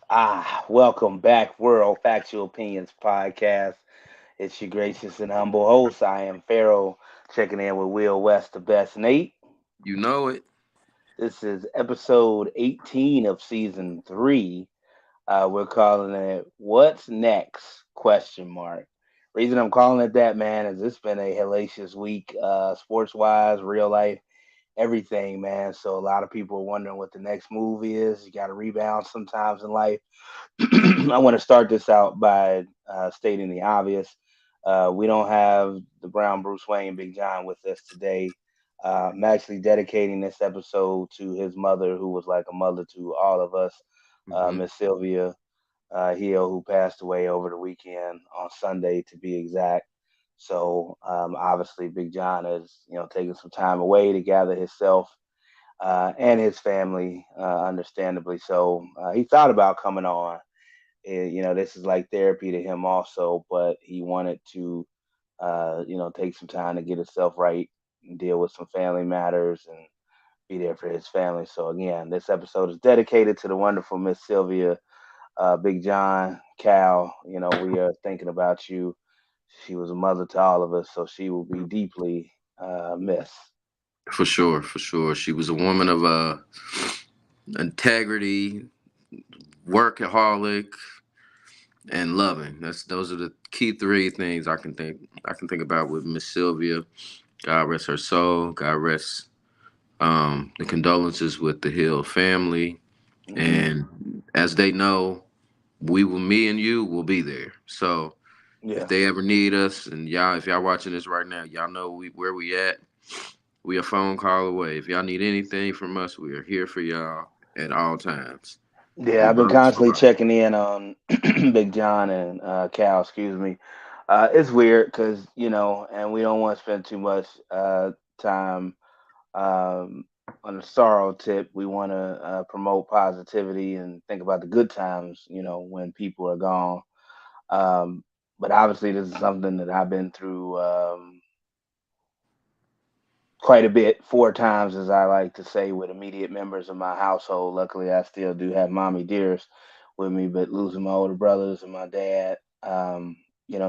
Welcome back, World Factual Opinions Podcast. It's your gracious and humble host. I am Pharaoh, checking in with Will West, the best Nate. You know it. This is episode 18 of season 3. We're calling it "What's Next?" Question mark. Reason I'm calling it that, man, is it's been a hellacious week, sports wise, real life, everything, man. So a lot of people are wondering what the next move is. You got to rebound sometimes in life. I want to start this out by stating the obvious. We don't have the Brown Bruce Wayne Big John with us today. I'm actually dedicating this episode to his mother, who was like a mother to all of us, Hmm. Miss Sylvia Hill, who passed away over the weekend on Sunday, to be exact. So obviously, Big John is taking some time away to gather himself and his family, understandably so. He thought about coming on. This is like therapy to him also, but he wanted to, take some time to get himself right and deal with some family matters and be there for his family. So again, this episode is dedicated to the wonderful Miss Sylvia, Big John, Cal. We are thinking about you. She was a mother to all of us, so she will be deeply missed. For sure, for sure. She was a woman of integrity, workaholic, and loving. Those are the key three things I can think about with Miss Sylvia. God rest her soul. God rest the condolences with the Hill family. Hmm. And as they know, me and you will be there. So if Yeah. they ever need us, and y'all, if y'all watching this right now, y'all know where we at. We a phone call away. If y'all need anything from us, we are here for y'all at all times, Yeah, I've been regardless of constantly life. checking in on Big John and Cal, excuse me. It's weird because, and we don't want to spend too much time um, on the sorrow tip. We want to promote positivity and think about the good times, when people are gone. Um, but obviously, this is something that I've been through quite a bit, 4 times, as I like to say, with immediate members of my household. Luckily, I still do have mommy dears with me, but losing my older brothers and my dad,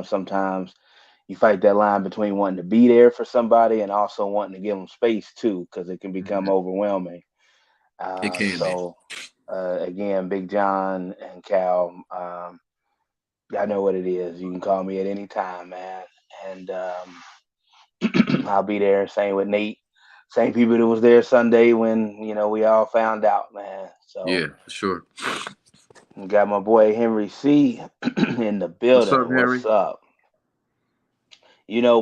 sometimes you fight that line between wanting to be there for somebody and also wanting to give them space too, because it can become Mhm. overwhelming. It can be. Again, Big John and Cal, I know what it is. You can call me at any time, man. And I'll be there. Same with Nate. Same people that was there Sunday when we all found out, man. So Yeah, for sure. got my boy Henry C in the What's building. up, What's Harry? up?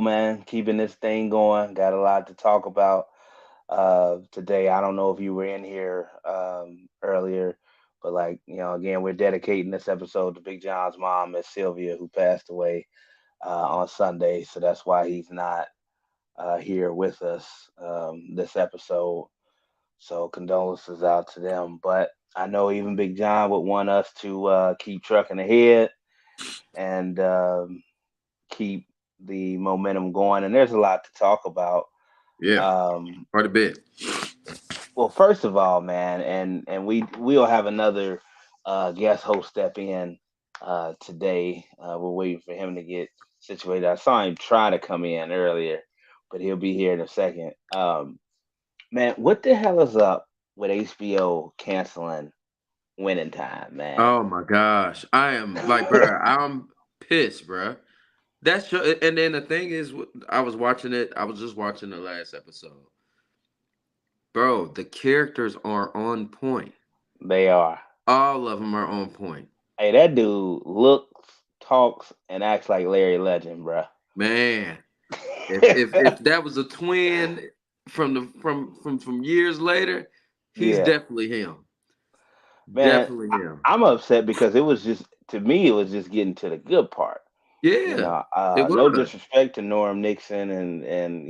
Man, keeping this thing going. Got a lot to talk about today. I don't know if you were in here earlier, but like again, we're dedicating this episode to Big John's mom, Miss Sylvia, who passed away on Sunday. So that's why he's not here with us this episode. So condolences out to them. But I know even Big John would want us to keep trucking ahead and keep the momentum going. And there's a lot to talk about. Yeah, Um, quite a bit. well, first of all, man, and we'll have another guest host step in today. We're waiting for him to get situated. I saw him try to come in earlier, but he'll be here in a second. Man, what the hell is up with HBO canceling Winning Time, man? Oh my gosh, I am like, bro, I'm pissed, bro. That's show, and then the thing is, I was watching it. I was just watching the last episode, bro. The characters are on point. They are. All of them are on point, Hey, that dude looks, talks, and acts like Larry Legend, bruh. man. If that was a twin from years later, he's Yeah, definitely him. man, Definitely I, him. I'm upset because it was just, to me, it was just getting to the good part. Yeah, it No was. disrespect to Norm Nixon and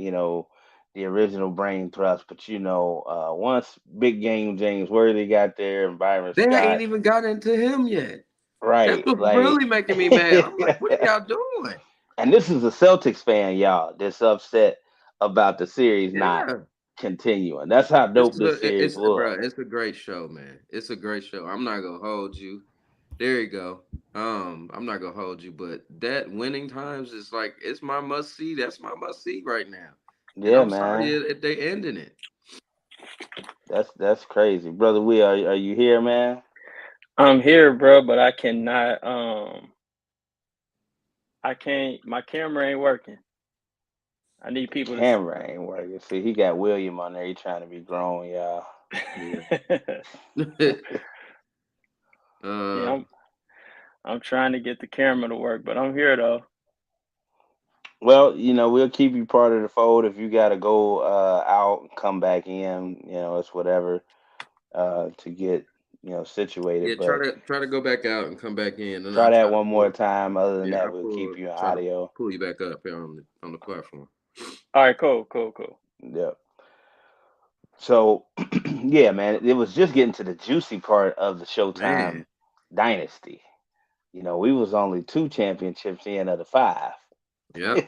the original brain thrust, but once Big Game James Worthy got there and Byron They Scott, ain't even got into him yet. That's right? what's Like, really making me mad. I'm like, what are y'all doing? and this is a Celtics fan, y'all, that's upset about the series not Yeah. continuing. That's how This dope is a this series it's was. bro, it's a great show, man. It's a great show. I'm not gonna hold you. There you go. I'm not gonna hold you, but that winning times is like it's my must see. That's my must see right now. And Yeah, I'm sorry man. if they ending it. That's crazy, brother. We are you here, man? I'm here, bro, but I cannot. I can't. My camera ain't working. I need people to. Camera ain't working. See, he got William on there. He trying to be grown, y'all. Yeah. Yeah, uh, I'm trying to get the camera to work, but I'm here though. Well, we'll keep you part of the fold if you got to go out, come back in. It's whatever to get yeah. situated. Try But to try to go back out and come back in, and try I'll that try to one more pull. time. Other than Yeah, I that, we'll keep pull. you in Try to audio. pull you back up here on the platform. All right, cool. Yep. So, yeah, man, it was just getting to the juicy part of the Man. Showtime Dynasty. We was only two championships in of the five. Yep.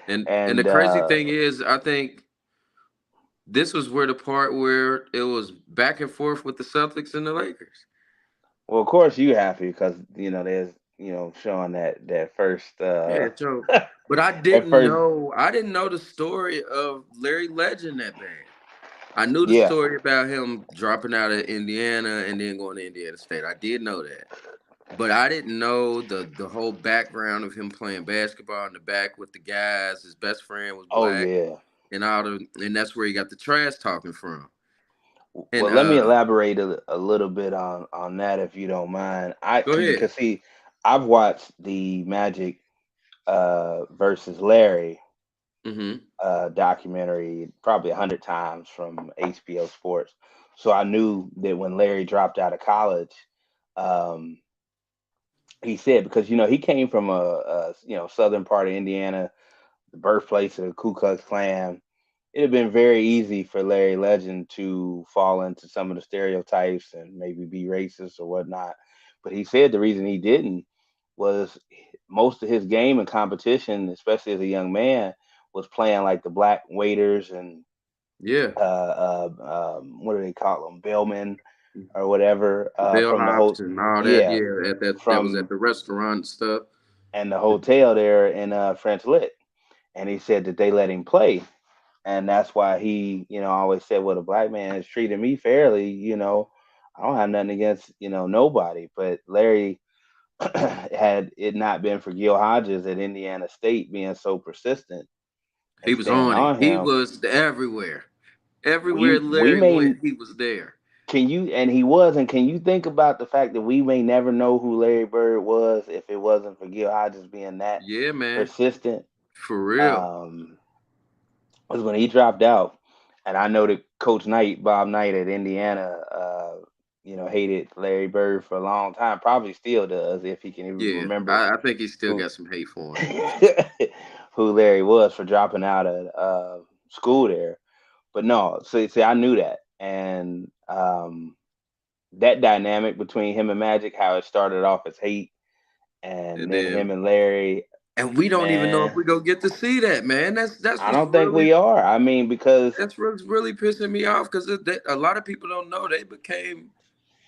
And the And crazy thing is, I think this was where the part where it was back and forth with the Celtics and the Lakers. well, of course you happy because there's showing that first Yeah, so but that first I didn't know the story of Larry Legend that bad. I knew the yeah. story about him dropping out of Indiana and then going to Indiana State. I did know that. But I didn't know the whole background of him playing basketball in the back with the guys. His best friend was Oh black yeah. and that's where he got the trash talking from. And Well, let me elaborate a little bit on that if you don't mind. I go ahead. because see, I've watched the Magic versus Larry Mm-hmm. documentary probably 100 times from HBO Sports. So I knew that when Larry dropped out of college, um, he said because he came from a southern part of Indiana, the birthplace of the Ku Klux Klan. It'd have been very easy for Larry Legend to fall into some of the stereotypes and maybe be racist or whatnot. But he said the reason he didn't was most of his game and competition, especially as a young man, was playing like the black waiters and Yeah. what do they call them, bellmen or whatever The from the bellhops whole and all that. yeah Yeah, at that was at from the restaurant and stuff. and the hotel there in French Lick. And he said that they let him play, and that's why he always said, well, the black man has treated me fairly. I don't have nothing against nobody. But Larry, had it not been for Gil Hodges at Indiana State being so persistent He and was staying on it. on He him, was everywhere. we Everywhere we Larry may went, he was there. can you and he was and can you think about the fact that we may never know who Larry Bird was if it wasn't for Gil Hodges being that Yeah, man. persistent. For real. um was when he dropped out. And I know that Coach Knight, Bob Knight at Indiana, hated Larry Bird for a long time. Probably still does if he can even Yeah. remember I think he still who got some hate for him. who Larry was for dropping out of school there. But no, so see, I knew that, and that dynamic between him and Magic, how it started off as hate, and And then him then and Larry, and we don't even know if man. we go get to see that, man. That's I what's don't think really we are. I mean, because that's what's really pissing me off because a lot of people don't know they became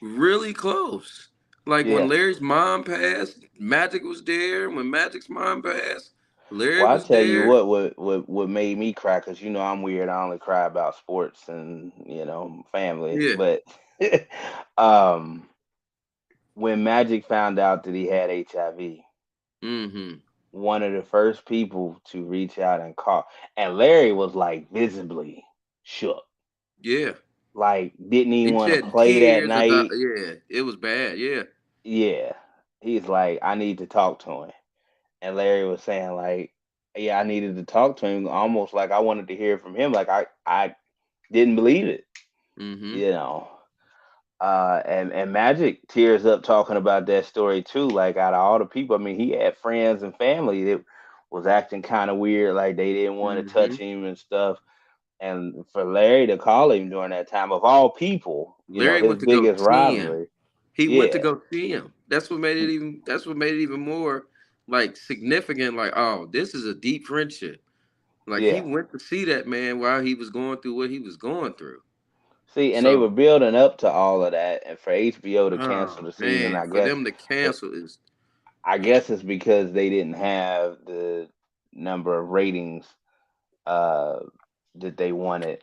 really close. Like when yeah. Larry's mom passed, Magic was there. When Magic's mom passed, Larry Well, I was tell you there. what made me cry because I'm weird. I only cry about sports and family. Yeah. But um, when Magic found out that he had HIV, Mm-hmm. one of the first people to reach out and call, and Larry was like visibly shook, Yeah. like didn't even He want to shed play that tears. night. Yeah, it was bad. Yeah. Yeah, he's like, I need to talk to him. And Larry was saying like, yeah, I needed to talk to him, almost like I wanted to hear from him. Like I didn't believe it, Mm-hmm. you know. And Magic tears up talking about that story too. Like out of all the people, I mean, he had friends and family that was acting kind of weird, like they didn't want to touch Mm-hmm. him and stuff. And for Larry to call him during that time, of all people, Larry his went to go biggest see him. rivalry, He went to yeah, go see him. That's what made it even more like significant. Like, oh, this is a deep friendship. Like he yeah. went to see that man while he was going through what he was going through. See, and they were So, building up to all of that, and for HBO to cancel oh the season, man, I for guess, them to it, cancel is I guess it's because they didn't have the number of ratings uh, that they wanted.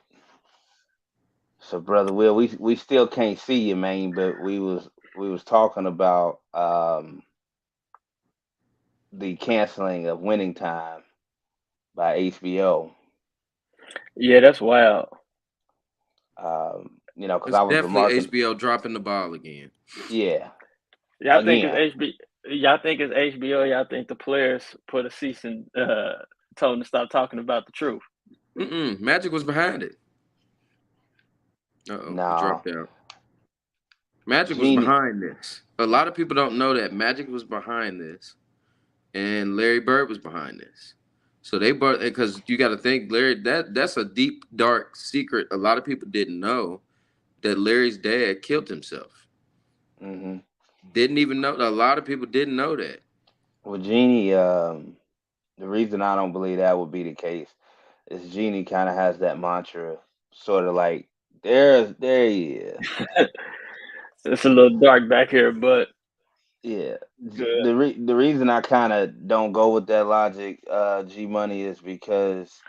So, brother Will, we still can't see you, man, but we was talking about the canceling of Winning Time by HBO. Yeah, that's wild. Because it's I was definitely remarking, HBO dropping the ball again. yeah, Y'all think it's again, HB? Y'all think it's HBO? Y'all think the players put a cease and told them to stop talking about the truth? Magic was behind it. Uh-oh, he no, dropped out. Magic was Genie, behind this. A lot of people don't know that Magic was behind this, and Larry Bird was behind this. So they brought because you got to think Larry that's a deep dark secret. A lot of people didn't know that Larry's dad killed himself. hmm Didn't even know. A lot of people didn't know that. well, Genie, the reason I don't believe that would be the case is Genie kind of has that mantra, sort of like there he is. It's a little dark back here, but Yeah. good. The reason I kind of don't go with that logic, G Money, is because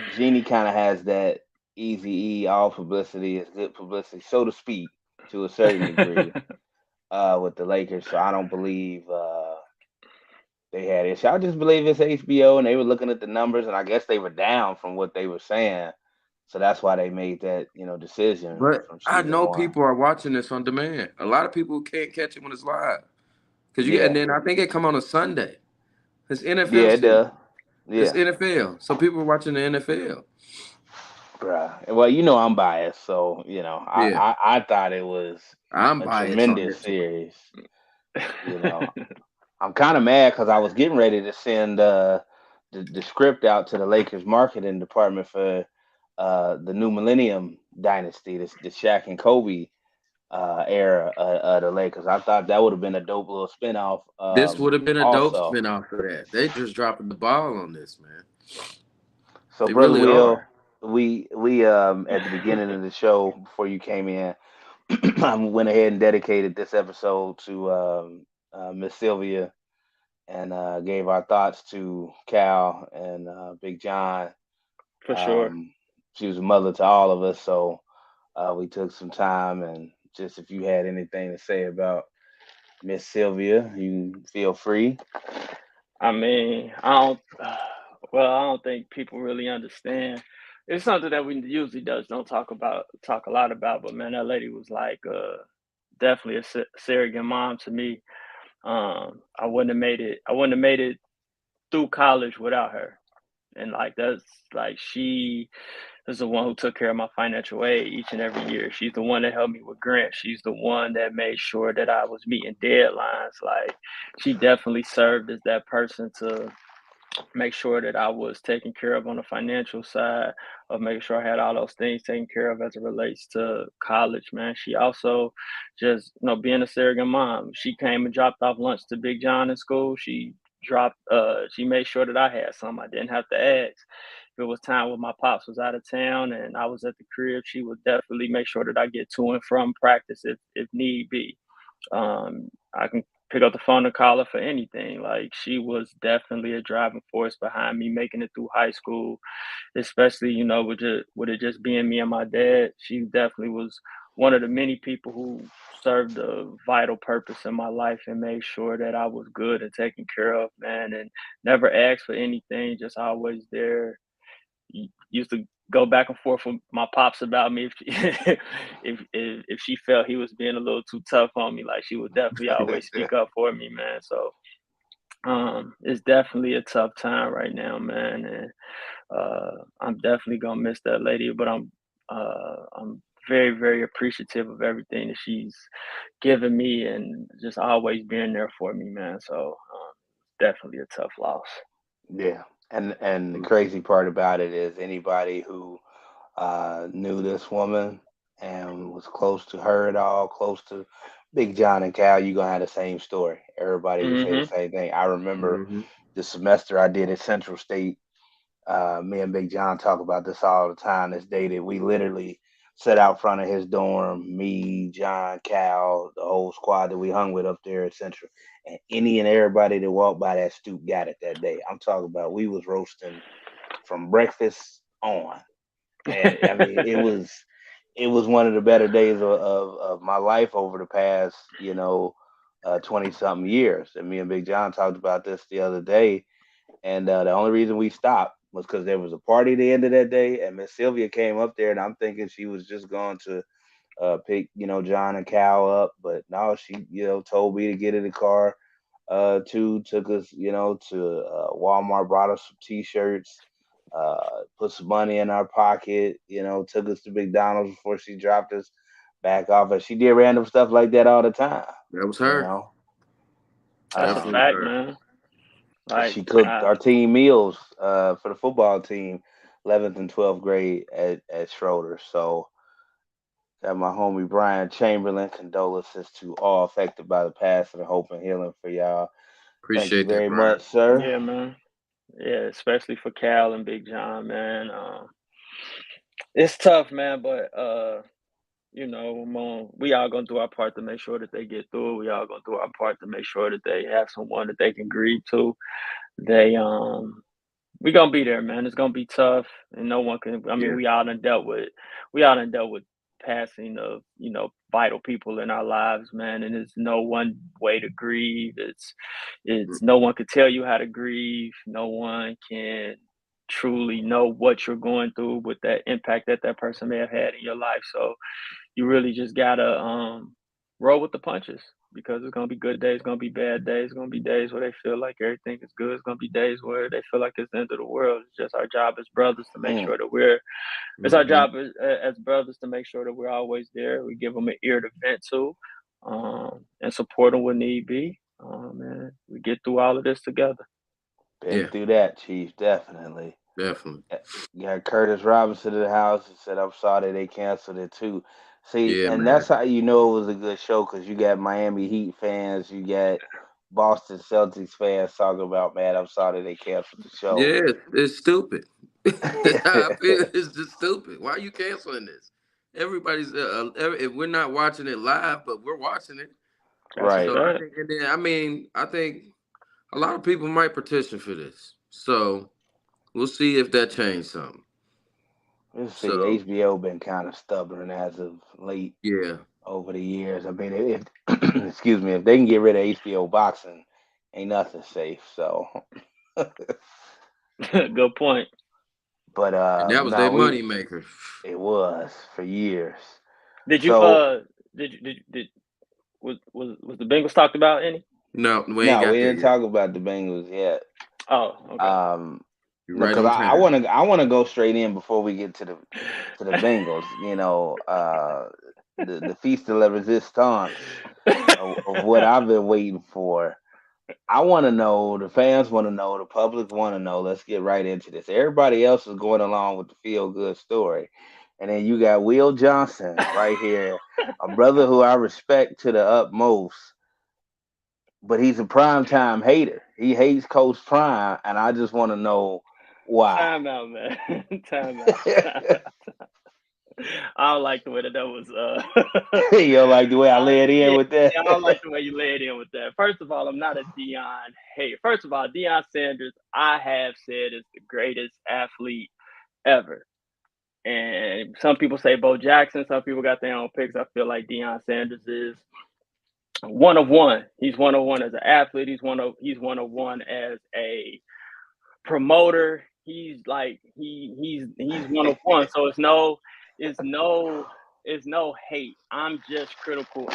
Genie kind of has that easy E, all publicity is good publicity, so to speak, to a certain degree, with the Lakers. So I don't believe they had it. So I just believe it's HBO, and they were looking at the numbers, and I guess they were down from what they were saying. So that's why they made that decision But from I season know one. people are watching this on demand. A lot of people can't catch it when it's live because and Yeah, then I think it come on a Sunday. It's yeah, NFL it season. does. It's Yeah, NFL, so people are watching the NFL. bruh. Well, I'm biased, so Yeah, I thought it was I'm a biased on tremendous this one. series. You know, I'm kind of mad because I was getting ready to send the script out to the Lakers marketing department for the new Millennium Dynasty, the Shaq and Kobe era of the Lakers. I thought that would have been a dope little spinoff. This would have been a dope Also, spinoff for that. They just dropping the ball on this, man. so They brother really Will, are. we at the beginning of the show before you came in, I went ahead and dedicated this episode to Miss Sylvia and gave our thoughts to Cal and Big John. For sure. Um, she was a mother to all of us, so we took some time, and just if you had anything to say about Miss Sylvia, you feel free. I mean, I don't. Well, I don't think people really understand. It's something that we usually does don't talk a lot about. But man, that lady was like definitely a surrogate mom to me. I wouldn't have made it. I wouldn't have made it through college without her. And like that's like she is the one who took care of my financial aid each and every year. She's the one that helped me with grants. She's the one that made sure that I was meeting deadlines. Like she definitely served as that person to make sure that I was taken care of on the financial side of making sure I had all those things taken care of as it relates to college, man. She also just, being a surrogate mom, she came and dropped off lunch to Big John in school. She made sure that I had some. I didn't have to ask. If it was time when my pops was out of town and I was at the crib, she would definitely make sure that I get to and from practice if need be. I can pick up the phone and call her for anything. Like she was definitely a driving force behind me making it through high school, especially with it just being me and my dad. She definitely was one of the many people who served a vital purpose in my life and made sure that I was good and taken care of, man, and never asked for anything, just always there. Used to go back and forth with my pops about me if she, if she felt he was being a little too tough on me. Like she would definitely always speak up for me, man. So it's definitely a tough time right now, man, and I'm definitely gonna miss that lady. But I'm very very appreciative of everything that she's given me and just always being there for me, man. So definitely a tough loss. Yeah, and the crazy part about it is anybody who knew this woman and was close to her at all, close to Big John and Cal, you're gonna have the same story. Everybody would say the Hmm. same thing. I remember Hmm. the semester I did at Central State. Me and Big John talk about this all the time. This day that we literally sat out front of his dorm, me, John, Cal, the whole squad that we hung with up there at Central. And any and everybody that walked by that stoop got it that day. I'm talking about we was roasting from breakfast on. And I mean it was one of the better days of my life over the past, 20 something years. And me and Big John talked about this the other day. And the only reason we stopped was because there was a party at the end of that day, and Miss Sylvia came up there, and I'm thinking she was just going to pick, John and Cal up, but no, she, told me to get in the car. Too took us, to Walmart, brought us some T-shirts, put some money in our pocket, took us to McDonald's before she dropped us back off. And she did random stuff like that all the time, That was you her. know. That's a Um, Definitely fact, her. man. Like, she cooked our team meals for the football team, 11th and 12th grade at Schroeder. So got my homie Brian Chamberlain. Condolences to all affected by the passing of hope and healing for y'all. Thank you Appreciate that, very Brian. much, sir. yeah, man. Yeah, especially for Cal and Big John, man. It's tough, man, but we all gonna do our part to make sure that they get through it. We all gonna do our part to make sure that they have someone that they can grieve to. They we gonna be there, man. It's gonna be tough, and no one can. I mean, Yeah. we all done dealt with passing of vital people in our lives, man. And there's no one way to grieve. It's no one can tell you how to grieve. No one can truly know what you're going through with that impact that that person may have had in your life. So you really just gotta roll with the punches because it's gonna be good days, gonna be bad days, gonna be days where they feel like everything is good. It's gonna be days where they feel like it's the end of the world. It's just our job as brothers to make Mm, sure that we're. It's our Mm-hmm. job as brothers to make sure that we're always there. We give them an ear to vent to, and support them when need be. And we get through all of this together. been Yeah, through that, Chief, definitely. definitely. Got Curtis Robinson in the house and said, I'm sorry they canceled it too. See, Yeah, and man. that's how you know it was a good show because you got Miami Heat fans, you got Boston Celtics fans talking about, man, I'm sorry they canceled the show. Yeah, it's stupid. That's how I feel. It's just stupid. Why are you canceling this? Everybody's if we're not watching it live, but we're watching it. That's a Right. So I fact. think, and then I think a lot of people might petition for this. So we'll see if that changed something. Let's see, So HBO been kind of stubborn as of late yeah, over the years. I mean, if excuse me, if they can get rid of HBO boxing, ain't nothing safe. So, Good point. but and that was their no, money maker. it was for years. Did you So did was the Bengals talked about any? No, we ain't no, we got there didn't yet. talk about the Bengals yet. Oh, okay. Um, You're no, right because on I time. want to go straight in before we get to the Bengals. The feast de la resistance of what I've been waiting for. I want to know, the fans want to know, the public want to know. Let's get right into this. Everybody else is going along with the feel good story. And then you got Will Johnson right here, a brother who I respect to the utmost, but he's a primetime hater. He hates Coach Prime, and I just want to know why. Time out, man. Time out. Time out. I don't like the way that was. You don't like the way I lay it in Yeah, with that? yeah, I don't like the way you laid in with that. First of all, I'm not a Deion hater. First of all, Deion Sanders, I have said, is the greatest athlete ever. And some people say Bo Jackson. Some people got their own picks. I feel like Deion Sanders is one of one. He's one of one as an athlete. He's one of one as a promoter. He's like he's one of one. So it's no it's no hate. I'm just critical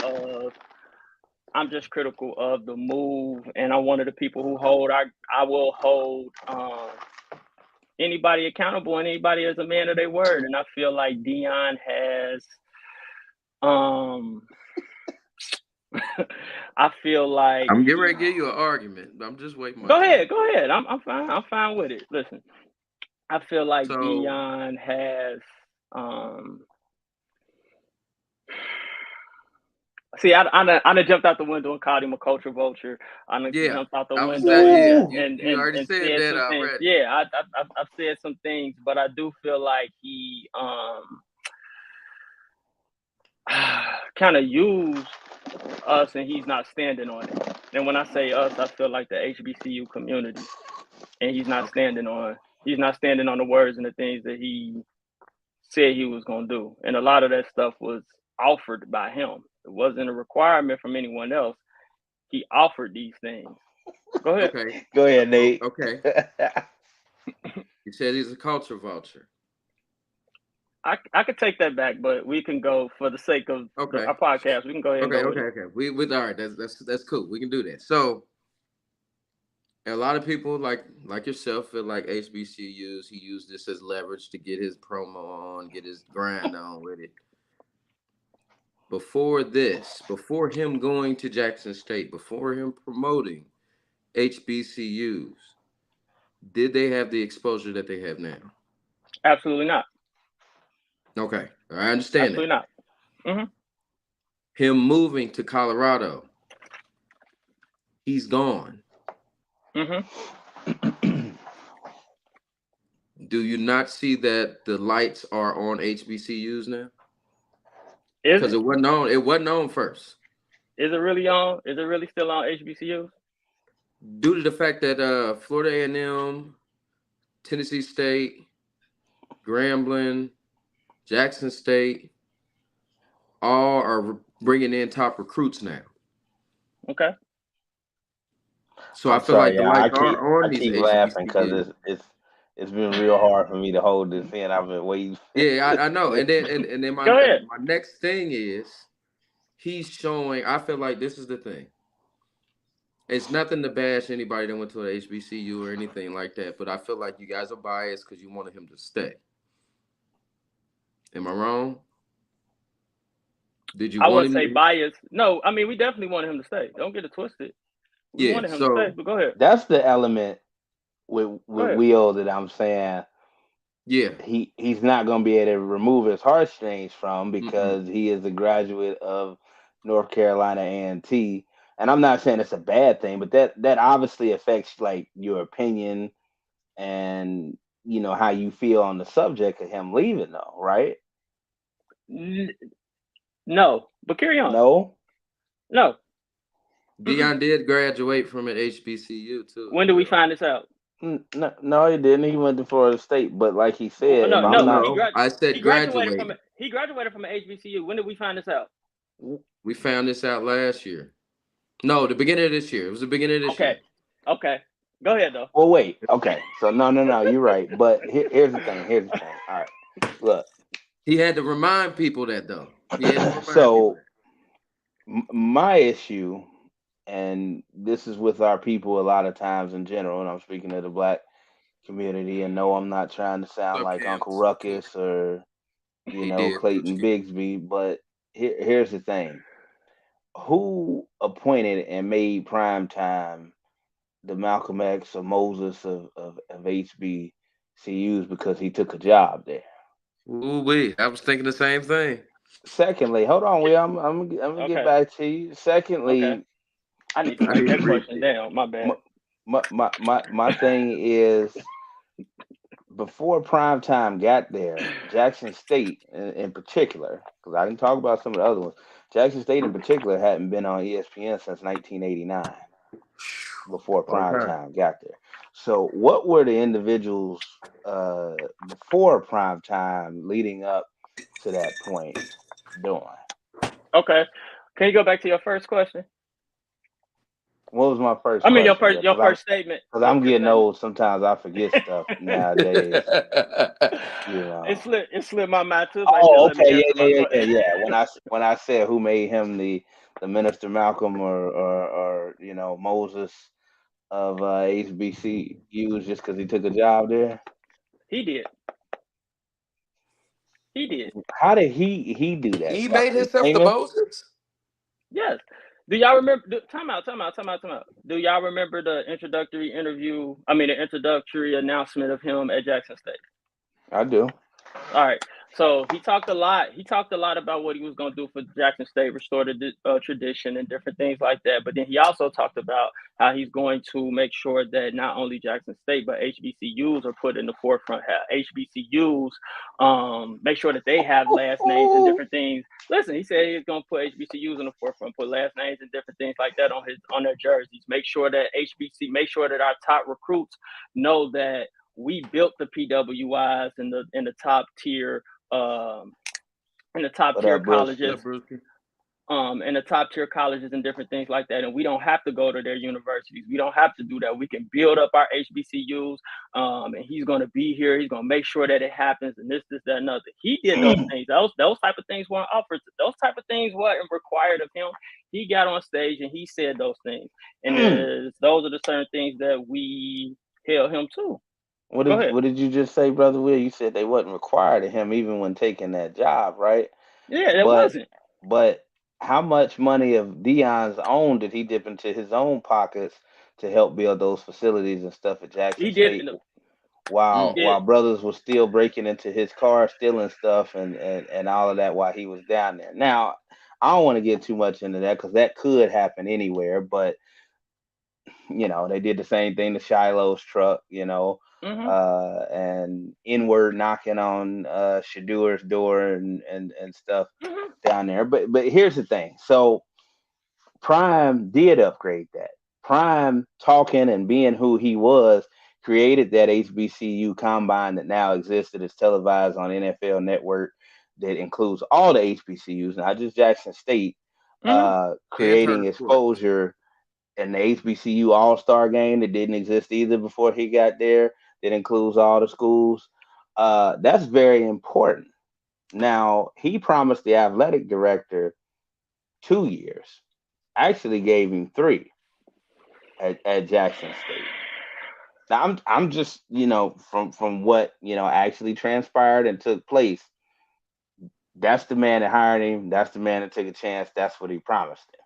of the move, and I'm one of the people who hold. I will hold anybody accountable and anybody as a man of their word. And I feel like Dion has um I feel like I'm getting he ready to give you an argument. I'm just waiting my go turn. ahead, go ahead. I'm fine. I'm fine with it. Listen, I feel like So Dion has um see, I done jumped out the window and called him a culture vulture. I done yeah, jumped out the I was window that. and Yeah, Ooh. and you and you and, already and said said that some things. already. Yeah, I've said some things, but I do feel like kind of used us, and he's not standing on it. And when I say us, I feel like the HBCU community, and he's not standing on the words and the things that he said he was going to do. And a lot of that stuff was offered by him. It wasn't a requirement from anyone else. He offered these things. Go ahead. Okay. Go ahead, Nate. Okay. You said he's a culture vulture. I could take that back, but we can go for the sake of our podcast. We can go ahead and go with it. Okay. We all right. That's cool. We can do that. So a lot of people like yourself feel like HBCUs. He used this as leverage to get his promo on, get his grind on with it. Before him going to Jackson State, before him promoting HBCUs, did they have the exposure that they have now? Absolutely not. Okay, I understand. Absolutely not. Mm-hmm. Him moving to Colorado, he's gone. Mm-hmm. Do you not see that the lights are on HBCUs now? Because it wasn't on. It wasn't on first. Is it really on? Is it really still on HBCUs? Due to the fact that Florida A&M, Tennessee State, Grambling, Jackson State, all are bringing in top recruits now. Okay. So I feel like the lights are on these HBCUs. I keep laughing because it's been real hard for me to hold this in. I've been waiting. Yeah, I know. And then my next thing is he's showing. I feel like this is the thing. It's nothing to bash anybody that went to an HBCU or anything like that, but I feel like you guys are biased because you wanted him to stay. Am I wrong? Did you? I wouldn't say biased. No, I mean we definitely wanted him to stay. Don't get it twisted. We wanted him to stay, but go ahead. That's the element with Will that I'm saying. Yeah, he's not going to be able to remove his heartstrings from because he is a graduate of North Carolina A&T. And I'm not saying it's a bad thing, but that obviously affects like your opinion and you know how you feel on the subject of him leaving, though, right? No, but carry on. No. Dion did graduate from an HBCU too. When did we find this out? No, he didn't. He went to Florida State, but like he said, I said graduated. He graduated from an HBCU. When did we find this out? We found this out last year. No, the beginning of this year. It was the beginning of this year. Okay. Go ahead, though. Well, wait. Okay. So, no. You're right. But here's the thing. All right. Look. He had to remind people that, though. My issue, and this is with our people a lot of times in general, and I'm speaking to the Black community, and no, I'm not trying to sound like Uncle Ruckus or, Clayton Bigsby, but here's the thing. Who appointed and made primetime the Malcolm X or Moses of HBCUs because he took a job there? Ooh-wee. I was thinking the same thing. Secondly, hold on, Will. I'm gonna get back to you. Secondly, I need to write that question down. My bad. My thing is, before primetime got there, Jackson State in particular, because I didn't talk about some of the other ones. Jackson State in particular hadn't been on ESPN since 1989 before primetime got there. So what were the individuals before primetime leading up to that point doing? Okay. Can you go back to your first question? What was my first question? Your first statement. Because I'm getting old. Sometimes I forget stuff nowadays. It slipped my mind too. Okay. Yeah. When I said who made him the Minister Malcolm or Moses of HBCUs just because he took a job there. He did. How did he do that? He made himself the Moses? Yes. Do y'all remember? Time out. Do y'all remember the introductory announcement of him at Jackson State? I do. All right. So he talked a lot. He talked a lot about what he was going to do for Jackson State, restore the tradition and different things like that. But then he also talked about how he's going to make sure that not only Jackson State but HBCUs are put in the forefront. Have HBCUs make sure that they have last names and different things. Listen, he said he's going to put HBCUs in the forefront, put last names and different things like that on their jerseys. Make sure that make sure that our top recruits know that we built the PWIs in the top tier um, in the top What tier up, colleges, Brewski? Brewski? in the top tier colleges and different things like that. And we don't have to go to their universities. We don't have to do that. We can build up our HBCUs. And he's going to be here. He's going to make sure that it happens. And this, that, and other. He did those things. Those type of things weren't offered. Those type of things weren't required of him. He got on stage and he said those things. And those are the certain things that we held him to. What Go did ahead. what did you just say, brother Will? You said they wasn't required of him even when taking that job, right? Yeah, it But wasn't. but how much money of Dion's own did he dip into his own pockets to help build those facilities and stuff at Jackson He did. State He while did. brothers were still breaking into his car, stealing stuff and all of that while he was down there? Now, I don't want to get too much into that because that could happen anywhere, but they did the same thing to Shiloh's truck, Mm-hmm. and inward knocking on Shadur's door and stuff Mm-hmm. down there. But here's the thing. So Prime did upgrade that. Prime talking and being who he was created that HBCU combine that now exists that is televised on NFL Network that includes all the HBCUs, not just Jackson State, Mm-hmm. And creating Turner Sports. exposure and the HBCU All Star Game that didn't exist either before he got there. That includes all the schools. That's very important. Now he promised the athletic director 2 years. Actually, gave him three at Jackson State. Now I'm just from what actually transpired and took place. That's the man that hired him. That's the man that took a chance. That's what he promised him.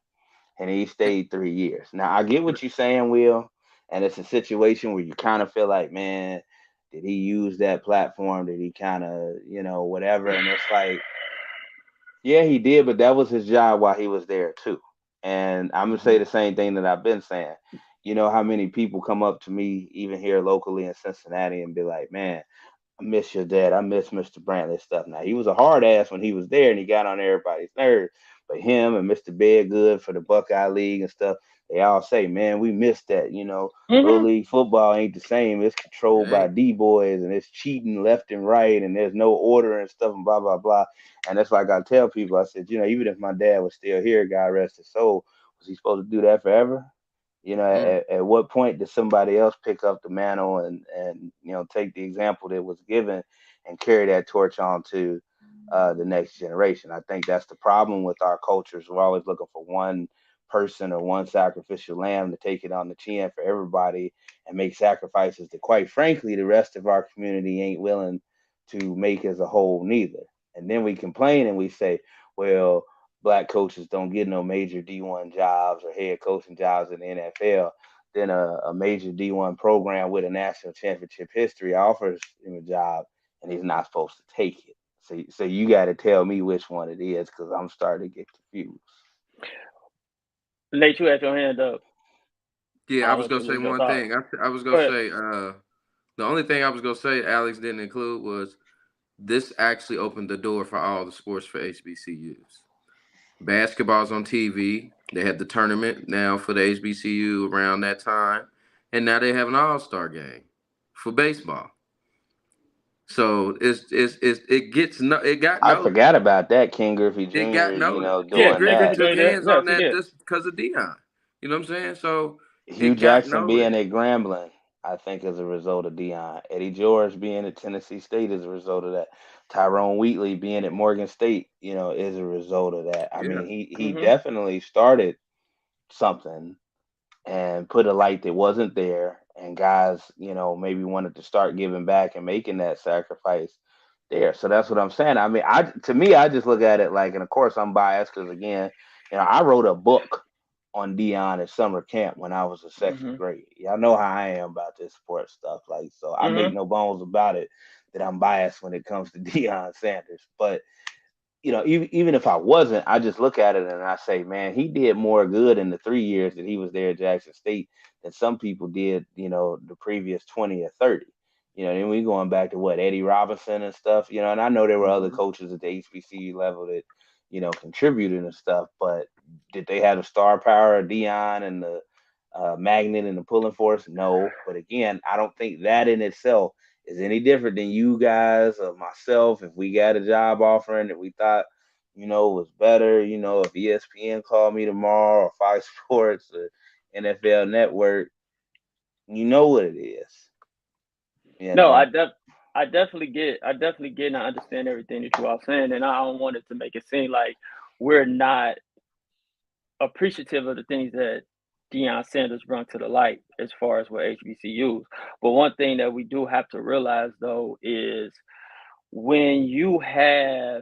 And he stayed 3 years. Now I get what you're saying, Will, and it's a situation where you kind of feel like, man, did he use that platform? Did he kind of, whatever? And it's like, yeah, he did, but that was his job while he was there too. And I'm gonna say Mhm. the same thing that I've been saying. You know how many people come up to me, even here locally in Cincinnati, and be like, man, I miss your dad. I miss Mr. Brantley stuff. Now he was a hard ass when he was there and he got on everybody's nerves. But him and Mr. Bedgood for the Buckeye League and stuff, they all say, man, we missed that. Little Mm-hmm. league football ain't the same. It's controlled by Hey, D boys and it's cheating left and right and there's no order and stuff and blah blah blah. And that's like I tell people, I said, even if my dad was still here, God rest his soul, was he supposed to do that forever? mm, At what point did somebody else pick up the mantle and take the example that was given and carry that torch on to the next generation? I think that's the problem with our cultures. We're always looking for one person or one sacrificial lamb to take it on the chin for everybody and make sacrifices that, quite frankly, the rest of our community ain't willing to make as a whole neither. And then we complain and we say, well, black coaches don't get no major D1 jobs or head coaching jobs in the NFL. Then a major D1 program with a national championship history offers him a job and he's not supposed to take it. So you got to tell me which one it is because I'm starting to get confused. Nate, you had your hand up. I yeah, I don't was want you gonna to say lose your one thought. thing. I was Go gonna ahead. say the only thing I was gonna say Alex didn't include was this actually opened the door for all the sports for HBCUs. Basketball's on TV. They had the tournament now for the HBCU around that time, and now they have an All Star game for baseball. So it gets no it got I noticed. forgot about that, King Griffey It Jr., got noticed. Yeah, Ken doing King Griffey Griffey that. took did that. hands on Yes, he that did. just because of Dion. You know what I'm saying? So Hugh it got Jackson being noticed. at Grambling, I think, is a result of Dion. Eddie George being at Tennessee State is a result of that. Tyrone Wheatley being at Morgan State, is a result of that. I Yeah. mean, he Mm-hmm. definitely started something and put a light that wasn't there, and guys, maybe wanted to start giving back and making that sacrifice there. So that's what I'm saying. I mean, to me, I just look at it like, and of course, I'm biased because again, I wrote a book on Dion at summer camp when I was in second Mm-hmm. grade. Y'all know how I am about this sports stuff. Like, so I make Mm-hmm. no bones about it. that I'm biased when it comes to Deion Sanders. But even if I wasn't, I just look at it and I say, man, he did more good in the 3 years that he was there at Jackson State than some people did, the previous 20 or 30. And we going back to what, Eddie Robinson and stuff, and I know there were other coaches at the HBCU level that, contributed and stuff, but did they have the star power of Deion and the magnet and the pulling force? No. But again, I don't think that in itself is any different than you guys or myself. If we got a job offering that we thought, was better, if ESPN called me tomorrow or Fox Sports or NFL Network, you know what it is. No, I definitely get and I understand everything that you all saying, and I don't want it to make it seem like we're not appreciative of the things that Deion Sanders brought to the light as far as with HBCUs. But one thing that we do have to realize though is when you have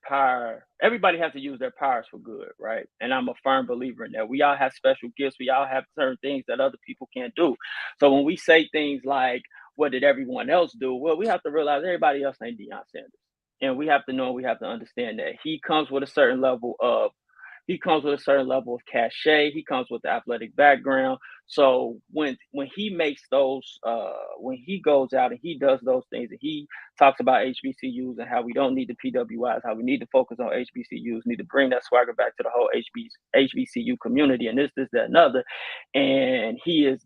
power, everybody has to use their powers for good, right? And I'm a firm believer in that. We all have special gifts. We all have certain things that other people can't do. So when we say things like, what did everyone else do? Well, we have to realize everybody else ain't Deion Sanders. And we have to know, we have to understand that he comes with a certain level of cachet. He comes with the athletic background. So when he makes those, when he goes out and he does those things, and he talks about HBCUs and how we don't need the PWIs, how we need to focus on HBCUs, need to bring that swagger back to the whole HBCU community, and this, that, another. And he is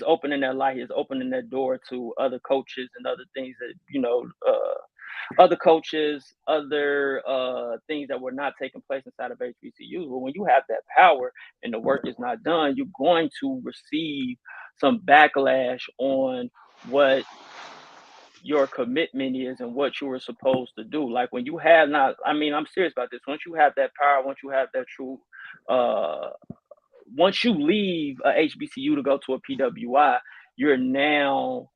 opening that light. He is opening that door to other coaches and other things that other coaches, other things that were not taking place inside of HBCUs. But when you have that power and the work is not done, you're going to receive some backlash on what your commitment is and what you were supposed to do. Like when you have not, I mean, I'm serious about this. Once you have that power, once you have that true, once you leave a HBCU to go to a PWI, you're now,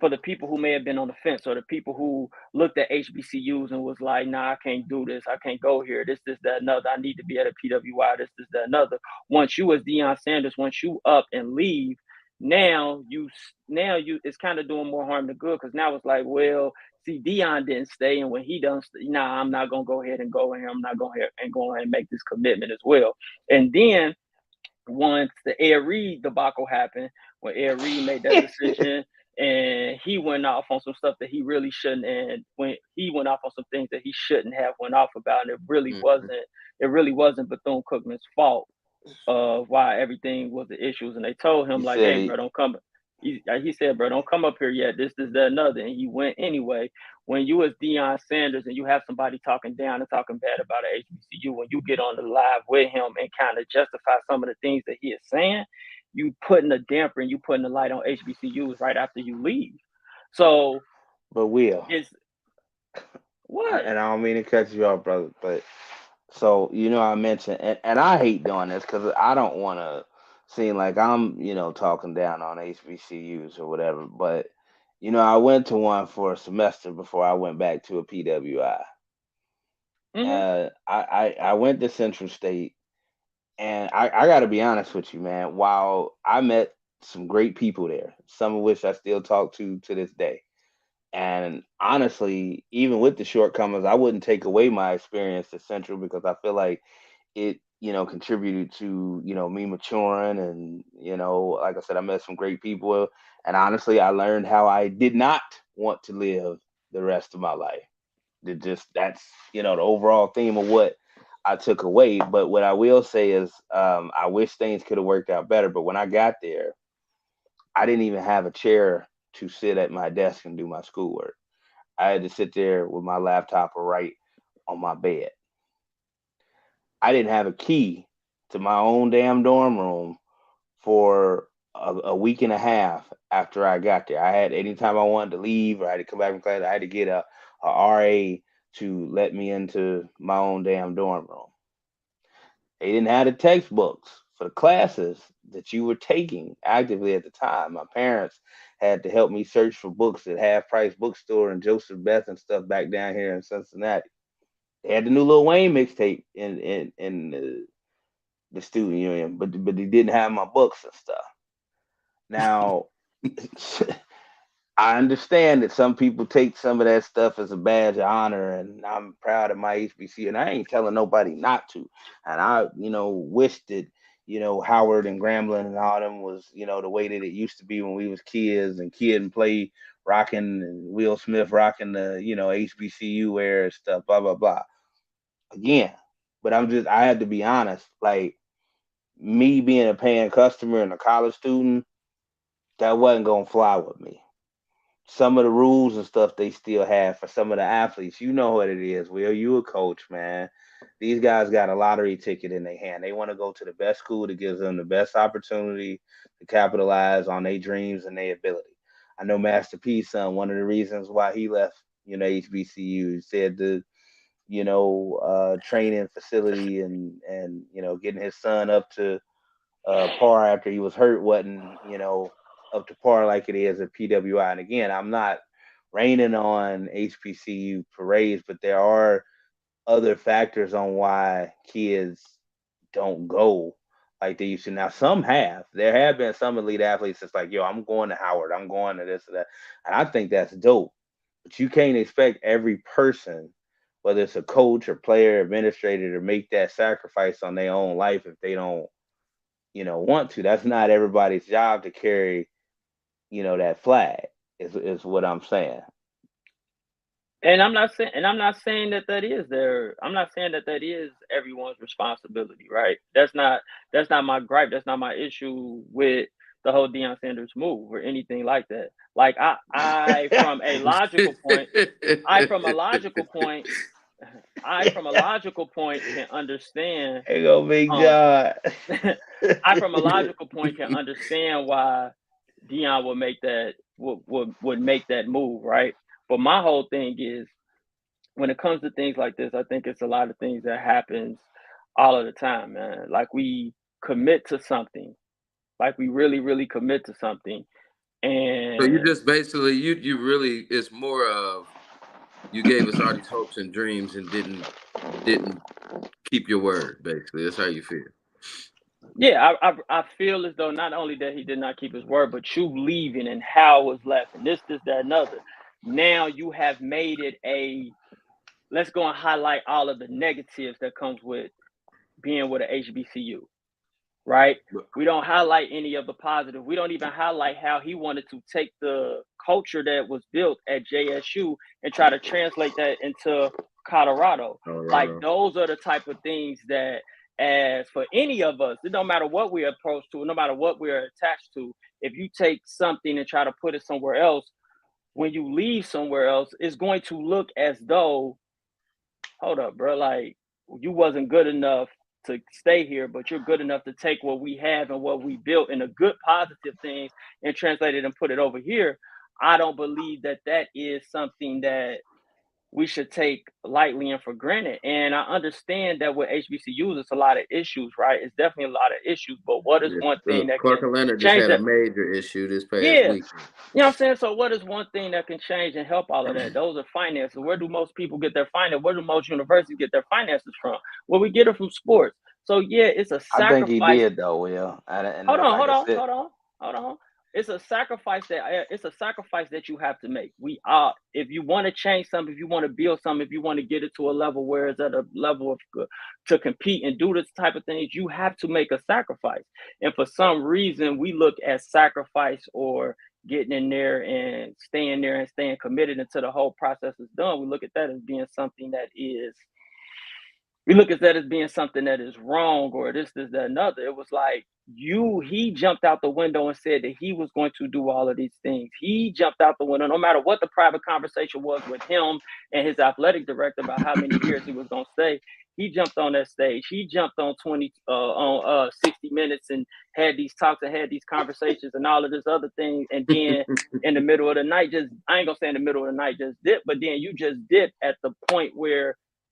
for the people who may have been on the fence, or the people who looked at HBCUs and was like, nah, I can't do this. I can't go here. This, that, another. I need to be at a PWI. This, that, another. Once you as Deion Sanders, once you up and leave, now you it's kind of doing more harm than good, because now it's like, well, see, Deion didn't stay, and when he doesn't, nah, I'm not gonna go ahead and go in here. I'm not going ahead and make this commitment as well. And then once the Ed Reed debacle happened, when Ed Reed made that decision and he went off on some stuff that he really shouldn't, and when he went off on some things that he shouldn't have went off about, and it really wasn't Bethune-Cookman's fault of why everything was the issues. And they told him, like, hey, bro, don't come. He said, bro, don't come up here yet. This, that, another. And he went anyway. When you as Deion Sanders and you have somebody talking down and talking bad about an HBCU, when you get on the live with him and kind of justify some of the things that he is saying, you putting a damper and you putting the light on HBCUs right after you leave. So, but Will, it's what? And I don't mean to cut you off, brother, but so I mentioned, and I hate doing this because I don't want to seem like I'm talking down on HBCUs or whatever. But I went to one for a semester before I went back to a PWI. I went to Central State, and I got to be honest with you, man. While I met some great people there, some of which I still talk to this day. And honestly, even with the shortcomings, I wouldn't take away my experience at Central, because I feel like it, contributed to, me maturing. And, like I said, I met some great people. And honestly, I learned how I did not want to live the rest of my life. That's, the overall theme of what I took away. But what I will say is, I wish things could have worked out better. But when I got there, I didn't even have a chair to sit at my desk and do my schoolwork. I had to sit there with my laptop or write on my bed. I didn't have a key to my own damn dorm room for a week and a half after I got there. I had, anytime I wanted to leave or I had to come back from class, I had to get a RA to let me into my own damn dorm room. They didn't have the textbooks for the classes that you were taking actively at the time. My parents had to help me search for books at Half Price Bookstore and Joseph Beth and stuff back down here in Cincinnati. They had the new Lil Wayne mixtape in the student union, but they didn't have my books and stuff. Now, I understand that some people take some of that stuff as a badge of honor, and I'm proud of my HBC, and I ain't telling nobody not to. And I, wish that, Howard and Grambling and all them was, the way that it used to be when we was kids and Kid and Play rocking and Will Smith rocking the, HBCU era and stuff, blah, blah, blah. Again, but I had to be honest, like me being a paying customer and a college student, that wasn't gonna fly with me. Some of the rules and stuff they still have for some of the athletes. You know what it is. Will, you a coach, man. These guys got a lottery ticket in their hand. They want to go to the best school that gives them the best opportunity to capitalize on their dreams and their ability. I know Master P's son, one of the reasons why he left, HBCU, he said the, training facility and getting his son up to par after he was hurt wasn't, up to par like it is at PWI. And again, I'm not raining on HBCU parades, but there are other factors on why kids don't go like they used to. Now, some have. There have been some elite athletes that's like, yo, I'm going to Howard, I'm going to this or that. And I think that's dope. But you can't expect every person, whether it's a coach or player, administrator, to make that sacrifice on their own life if they don't want to. That's not everybody's job to carry, that flag. Is what I'm saying. And I'm not saying that is their. I'm not saying that is everyone's responsibility, right? That's not my gripe. That's not my issue with the whole Deion Sanders move or anything like that. Like I from a logical point, I from a logical point, I from a logical point can understand. Hey, go Big Um, John. I from a logical point can understand why Dion would make that would make that move, right? But my whole thing is when it comes to things like this, I think it's a lot of things that happens all of the time, man. Like we commit to something, like we really, really commit to something, So you and just basically you really it's more of you gave us all these hopes and dreams and didn't keep your word. Basically, that's how you feel. yeah, I feel as though not only that he did not keep his word, but you leaving and how was left and this, that, another. Now you have made it a let's go and highlight all of the negatives that comes with being with a HBCU, right? We don't highlight any of the positive. We don't even highlight how he wanted to take the culture that was built at JSU and try to translate that into Colorado. Like Colorado. those are the type of things that as for any of us, it don't matter what we're approached to, no matter what we're attached to, if you take something and try to put it somewhere else, when you leave somewhere else, it's going to look as though hold up, bro, like you wasn't good enough to stay here, but you're good enough to take what we have and what we built in a good positive things and translate it and put it over here. I don't believe that is something that we should take lightly and for granted. And I understand that with HBCUs, it's a lot of issues, right? It's definitely a lot of issues. But what is Yeah. one thing that Clark can Atlanta just change had a that? major issue this past Yeah, week. you know what I'm saying? So what is one thing that can change and help all of that? Those are finances. Where do most people get their finance? Where do most universities get their finances from? Well, we get it from sports. So yeah, it's a I think he sacrifice. did though, Will. And Hold on, like hold I on, said, hold on, hold on. It's a sacrifice that you have to make. We if you want to change something, if you want to build something, if you want to get it to a level where it's at a level of to compete and do this type of things, you have to make a sacrifice. And for some reason, we look at sacrifice or getting in there and staying committed until the whole process is done. We look at that as being something that is we look at that as being something that is wrong or this, that, another. It was like he jumped out the window and said that he was going to do all of these things. He jumped out the window, no matter what the private conversation was with him and his athletic director about how many years he was going to stay. He jumped on that stage. He jumped on 60 Minutes and had these talks and had these conversations and all of this other thing. And then in the middle of the night, just I ain't gonna say in the middle of the night just dip, but then you just dip at the point where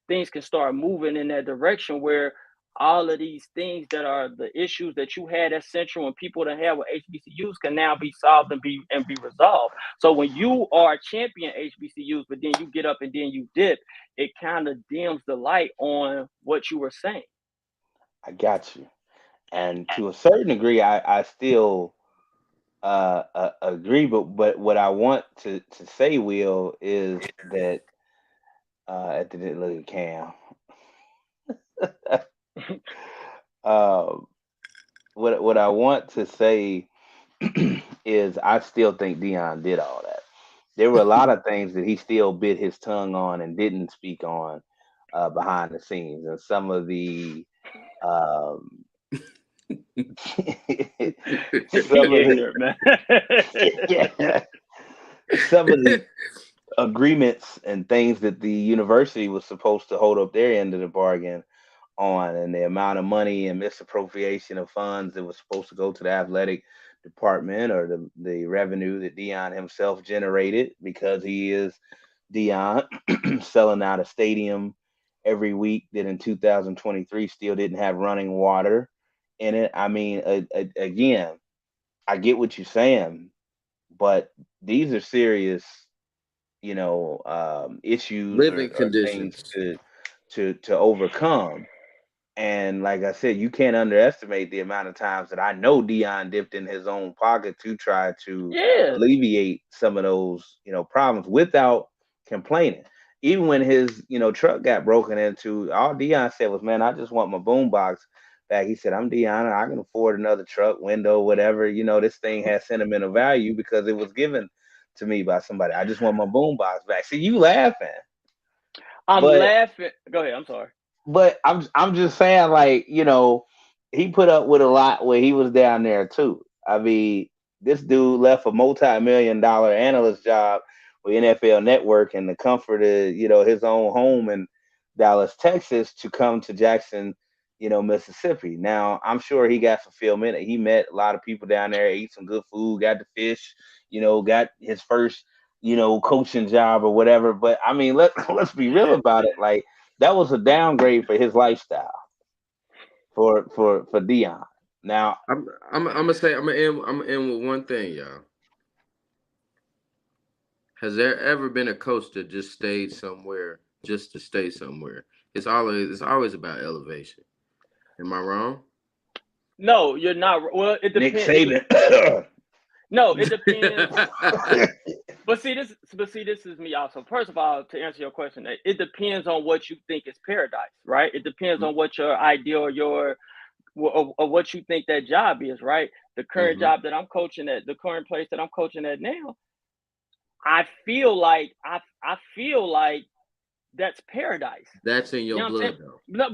things can start moving in that direction where all of these things that are the issues that you had at Central and people that have with HBCUs can now be solved and be resolved. So when you are champion HBCUs, but then you get up and then you dip, it kind of dims the light on what you were saying. I got you. And to a certain degree, I still agree, but what I want to say, Will, is that at the look at Cam. Um, what I want to say is I still think Dion did all that. There were a lot of things that he still bit his tongue on and didn't speak on behind the scenes, and some of the um, some Be of the ignorant, man. yeah, some of the agreements and things that the university was supposed to hold up their end of the bargain on, and the amount of money and misappropriation of funds that was supposed to go to the athletic department, or the revenue that Dion himself generated because he is Dion, selling out a stadium every week that in 2023 still didn't have running water in it. I mean, again, I get what you're saying, but these are serious, issues, Living or things conditions. to overcome. And like I said, you can't underestimate the amount of times that I know Dion dipped in his own pocket to try to Yeah. alleviate some of those, problems without complaining. Even when his, truck got broken into, all Dion said was, "Man, I just want my boom box back." He said, "I'm Dion, and I can afford another truck, window, whatever. This thing has sentimental value because it was given to me by somebody. I just want my boom box back." See, you laughing, I'm but laughing. Go ahead. I'm sorry. I'm just saying, like, he put up with a lot when he was down there too. I mean, this dude left a multi-million-dollar analyst job with NFL Network and the comfort of his own home in Dallas, Texas, to come to Jackson, Mississippi. Now I'm sure he got fulfillment. He met a lot of people down there, ate some good food, got to fish, got his first coaching job or whatever. But I mean, let's be real about it, like that was a downgrade for his lifestyle for Dion. Now, I'm gonna say I'm gonna end with one thing, y'all. Has there ever been a coach that just stayed somewhere just to stay somewhere? It's always about elevation. Am I wrong? No, you're not. Well, it Nick depends. Saban. No, it depends. But see, this is me also. First of all, to answer your question, it depends on what you think is paradise, right? It depends on what your ideal or what you think that job is, right? The current hmm job that I'm coaching at, the current place that I'm coaching at now, I feel like that's paradise. That's in You your know what I'm saying? blood, though. No,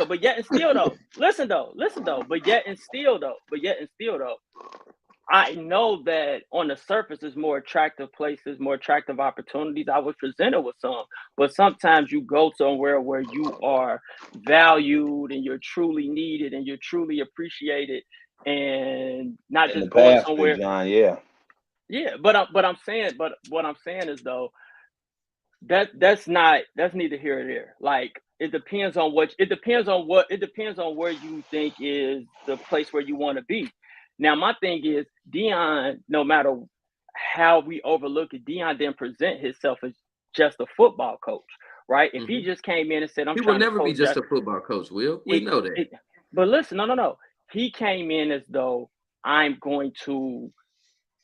but yet and still though. Listen though. But yet and still though. I know that on the surface, there's more attractive places, more attractive opportunities. I was presented with some, but sometimes you go somewhere where you are valued and you're truly needed and you're truly appreciated, and not In the just going past, Big somewhere. John, yeah. Yeah, but what I'm saying is though that's neither here or there. Like it depends on where you think is the place where you want to be. Now my thing is Dion, no matter how we overlook it, Dion didn't present himself as just a football coach, right? If he hmm just came in and said, I'm He will trying to never be coach just just a football coach. Will we it, know that? it but listen, no. He came in as though I'm going to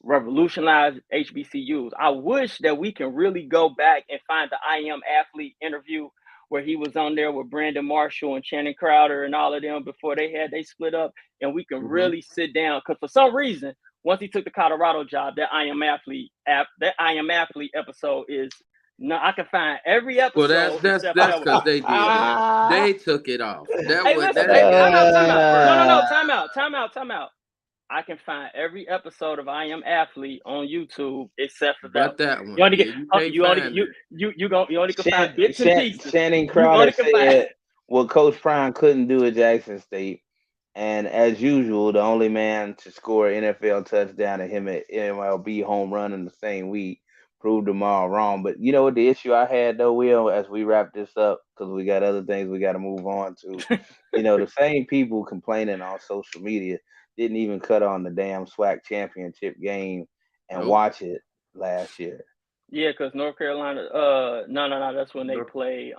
revolutionize HBCUs. I wish that we can really go back and find the I Am Athlete interview where he was on there with Brandon Marshall and Channing Crowder and all of them before they split up, and we can hmm really sit down because for some reason once he took the Colorado job, that I Am Athlete episode is no. I can find every Well, that's episode that's except for that's that one. because they did that. They took it off. That Hey, was listen. that Hey, ain't time got out. nothing to Time do out. with No, no, Brian. no. Time out. I can find every episode of I Am Athlete on YouTube except for that But one. that You one, only get yeah, you can't you only find you it. you only can find bits and pieces. Shannon You Crowder only can find said what Coach Prime couldn't do at Jackson State, and as usual, the only man to score an NFL touchdown and him at MLB home run in the same week proved them all wrong. But you know what the issue I had though, Will, as we wrap this up, because we got other things we got to move on to. The same people complaining on social media didn't even cut on the damn SWAC championship game and Nope. watch it last year. Yeah, because North Carolina. No. That's when they North, play.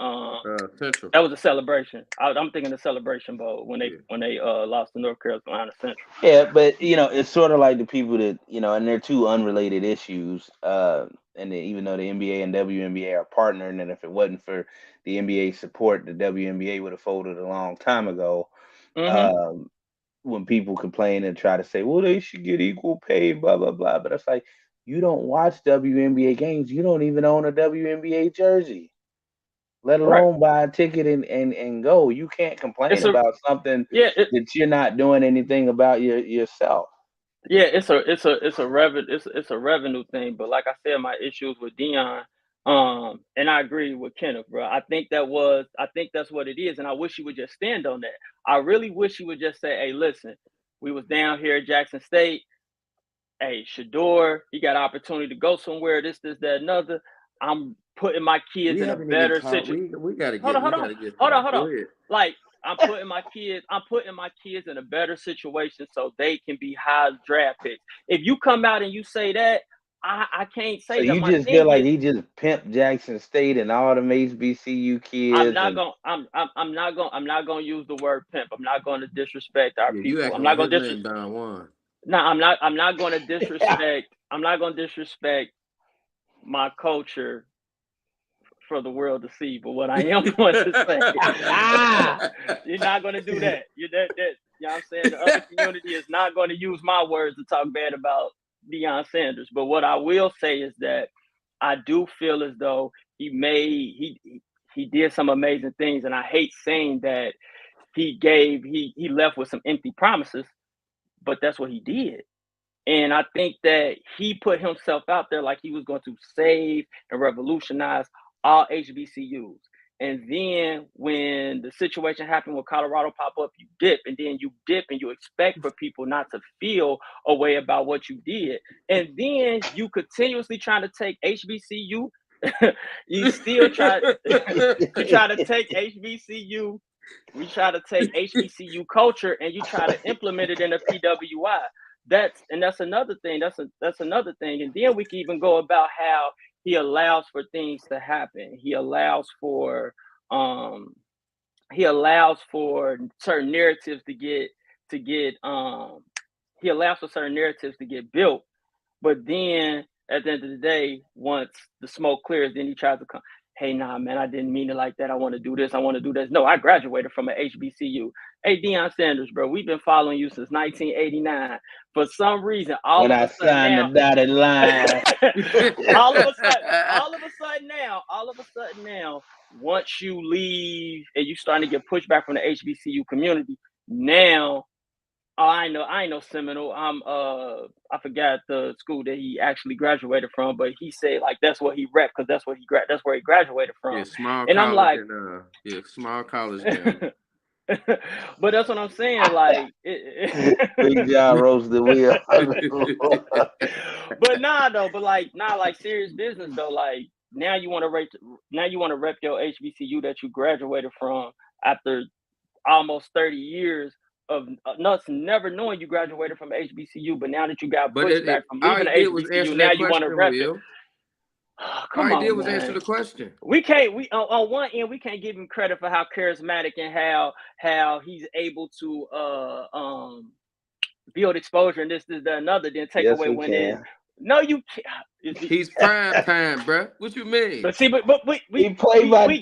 Central. That was a celebration. I'm thinking the Celebration Bowl when Yeah. they lost to North Carolina Central. Yeah, but it's sort of like the people that and they're two unrelated issues. Even though the NBA and WNBA are partnering, and if it wasn't for the NBA support, the WNBA would have folded a long time ago. Mm-hmm. Um, when people complain and try to say, well, they should get equal pay, blah blah blah, but it's like you don't watch WNBA games, you don't even own a WNBA jersey, let Right. alone buy a ticket and go. You can't complain It's a about something yeah. that you're not doing anything about yourself. Yeah, it's a revenue thing. But like I said, my issues with Dion, and I agree with Kenneth, bro. I think that's what it is, and I wish he would just stand on that. I really wish he would just say, "Hey, listen, we was down here at Jackson State. Hey, Shador, he got opportunity to go somewhere. That, another. I'm putting my kids We in a haven't even better talked. situation. We gotta Hold get. on, We hold on, gotta get hold on, that. hold Go on. ahead. Like I'm putting my kids in a better situation so they can be high draft picks. If you come out and you say that, I can't So say that. you My just feel thing like is, he just pimped Jackson State and all them HBCU I'm kids not and gonna I'm not gonna use the word pimp. I'm not gonna disrespect our Yeah, you people. I'm acting not like gonna his disrespect. name Don Juan. No, I'm not gonna disrespect. I'm not gonna disrespect my culture for the world to see. But what I am going to say, you're not going to do that. You know what I'm saying? The other community is not going to use my words to talk bad about Deion Sanders. But what I will say is that I do feel as though he did some amazing things, and I hate saying that he left with some empty promises, but that's what he did. And I think that he put himself out there like he was going to save and revolutionize all HBCUs. And then when the situation happened with Colorado pop up, you dip and then you dip and you expect for people not to feel a way about what you did. And then you continuously trying to take HBCU. you still try you try to take HBCU. We try to take HBCU culture and you try to implement it in a PWI. That's another thing. That's another thing. And then we can even go about how he allows for things to happen. Um he allows for certain narratives to get he allows for certain narratives to get built, but then at the end of the day, once the smoke clears, then he tries to come, hey, nah, man, I didn't mean it like that. I want to do this. I want to do this. No, I graduated from an HBCU. Hey, Deion Sanders, bro, we've been following you since 1989. For some reason, all when of I a sudden signed the now, dotted line. all of a sudden now, once you leave and you starting to get pushback from the HBCU community, now I know Seminole. I forgot the school that he actually graduated from, but he said like that's what he rep because that's where he graduated Yeah, from. small And I'm college like, and small college down but that's what I'm saying. Like, Big John roast the wheel. but nah though. But like nah, like serious business though. Like now you want to rep your HBCU that you graduated from after almost 30 years of us never knowing you graduated from HBCU, but now that you got but pushback from all leaving he the did was HBCU, answer now that you want to question, rep it. Will. All Come he did on, was answer man. the question. We can't. We on one end we can't give him credit for how charismatic and how he's able to build exposure and this that another. Then take Yes, away we when it. can. No, you can't. He's prime time, bro. What you mean? But see, but He played by. we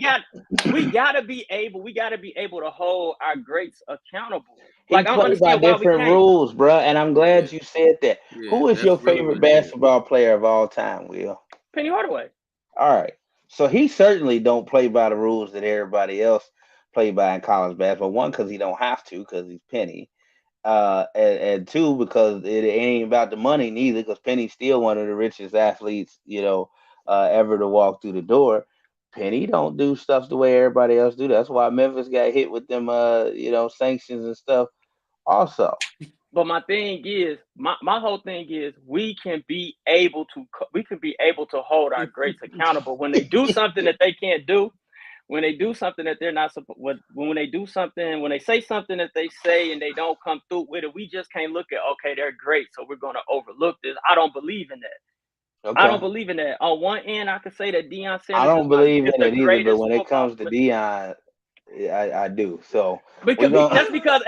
gotta be able to hold our greats accountable. He Like I don't played by understand why we different can't. rules, bro. And I'm Yeah, glad you said that. yeah, Who is your that's really favorite what it is. basketball player of all time, Will? Penny Hardaway. All right. So he certainly don't play by the rules that everybody else play by in college basketball. One, because he don't have to, because he's Penny. And two, because it ain't about the money neither, because Penny's still one of the richest athletes, ever to walk through the door. Penny don't do stuff the way everybody else do. That's why Memphis got hit with them, sanctions and stuff. Also, But my thing is, my whole thing is, we can be able to hold our greats accountable when they do something that they can't do, when they do something that they're not supposed. When they do something, when they say something that they say and they don't come through with it, we just can't look at okay, they're great, so we're gonna overlook this. I don't believe in that. I don't Okay. believe in that. On one end, I could say that Deion I Sanders don't believe is in the it either, but greatest when it football. comes to Dion, I do. So we're Because gonna. that's because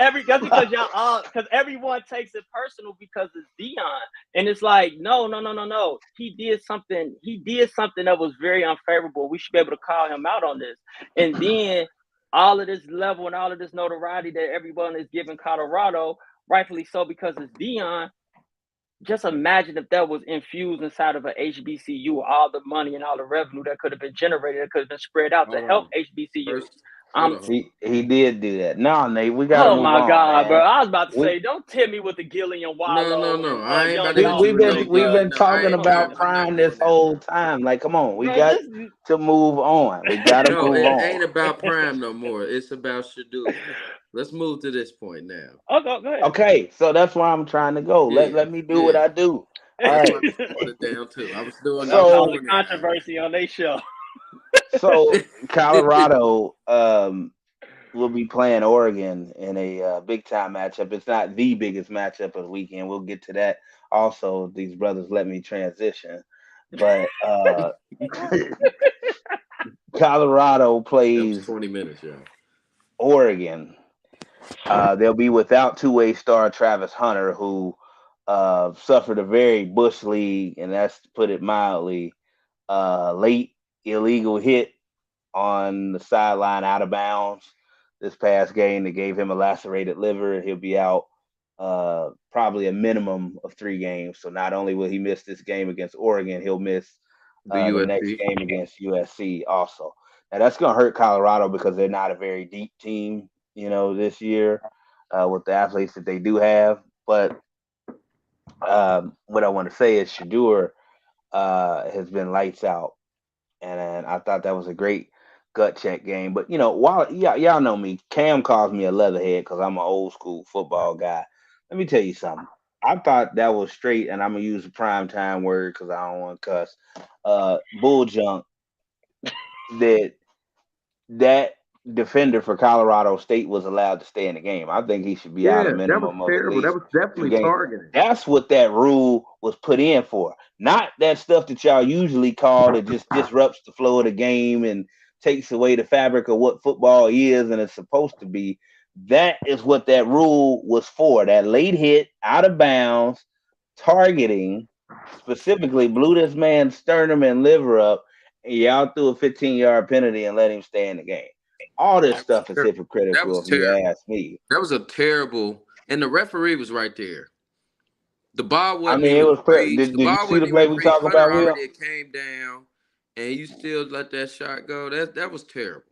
y'all all because everyone takes it personal because it's Dion, and it's like no. He did something that was very unfavorable. We should be able to call him out on this. And then all of this level and all of this notoriety that everyone is giving Colorado, rightfully so, because it's Dion. Just imagine if that was infused inside of a HBCU, all the money and all the revenue that could have been generated, that could have been spread out to Hold help on. HBCUs. First, hold I'm on. He did do that. No, Nate, we got to Oh move my on, God, bro! man. I was about to We say, don't tip me with the Gillian No. Wallow and I ain't young about to we hit you we've with been no Lonzo we've stuff, been Gillian. No, I talking bro. ain't Come about on, diving in there Prime going this there. whole time. Like, come on, we bro. got Just to move on. We got to No, move it on. ain't about Prime no more. It's about Shador. Let's move to this point now. go ahead. Okay, so that's where I'm trying to go. Yeah, Let me do what yeah. I do. All That's why I right. was slowing it down too. I was doing That I was called So a doing that. controversy on their show. so Colorado will be playing Oregon in a big time matchup. It's not the biggest matchup of the weekend. We'll get to that. Also, these brothers let me transition, but Colorado That was plays 20 minutes, y'all. Oregon. They'll be without two-way star Travis Hunter, who suffered a very bush league, and that's to put it mildly, late illegal hit on the sideline out of bounds this past game that gave him a lacerated liver. He'll be out probably a minimum of 3 games. So not only will he miss this game against Oregon, he'll miss The the next USC. game against USC also. Now that's going to hurt Colorado because they're not a very deep team, this year with the athletes that they do have. But what I want to say is Shadur has been lights out, and I thought that was a great gut check game. But while y'all know me, Cam calls me a leatherhead because I'm an old school football guy. Let me tell you something. I thought that was straight, and I'm gonna use a prime time word because I don't want to cuss. Bull junk that that defender for Colorado State was allowed to stay in the game. I think he should be out a Yeah, that was minimum of at terrible. That least was 2 definitely games. targeting. That's what that rule was put in for. Not that stuff that y'all usually call that just disrupts the flow of the game and takes away the fabric of what football is and it's supposed to be. That is what that rule was for. That late hit out of bounds targeting specifically blew this man's sternum and liver up, and y'all threw a 15-yard penalty and let him stay in the game. All this That was stuff is terrible. That hypocritical was if you terrible. ask me. That was a terrible, and the referee was right there. The ball I wasn't mean, it even was reached. The did you ball see the wasn't play even we reached. talk Hunter about, Will? already came down, and you still let that shot go. That was terrible.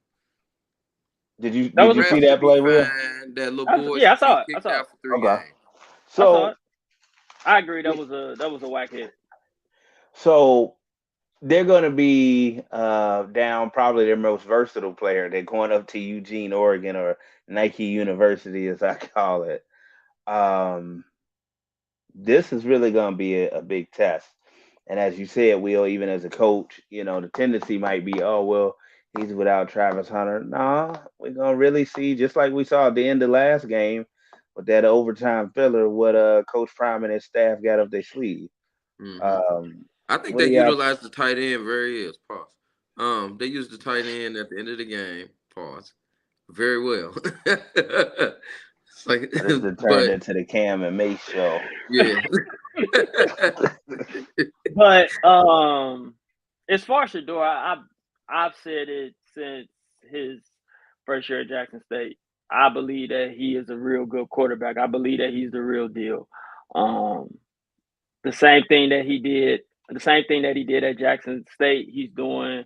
That Did was you a see Ref that should be play, Will? fined. That little boy yeah. I should be saw it. I kicked saw it. out for 3 games. Okay. I saw So it. I agree. That was a whack hit. so they're going to be down probably their most versatile player. They're going up to Eugene, Oregon, or Nike University, as I call it. Um, this is really going to be a big test. And as you said, Will, even as a coach, the tendency might be, oh, well, he's without Travis Hunter. No, we're going to really see, just like we saw at the end of last game with that overtime filler, what Coach Prime and his staff got up their sleeve. Hmm Um, I think what they do y'all? utilized the tight end very well. Pause. They used the tight end at the end of the game. Pause. Very well. It's like, This has turned but into the Cam and Mace show. yeah. But as far as Shador, I've said it since his first year at Jackson State. I believe that he is a real good quarterback. I believe that he's the real deal. Um, the same thing that he did, the same thing that he did at Jackson State, he's doing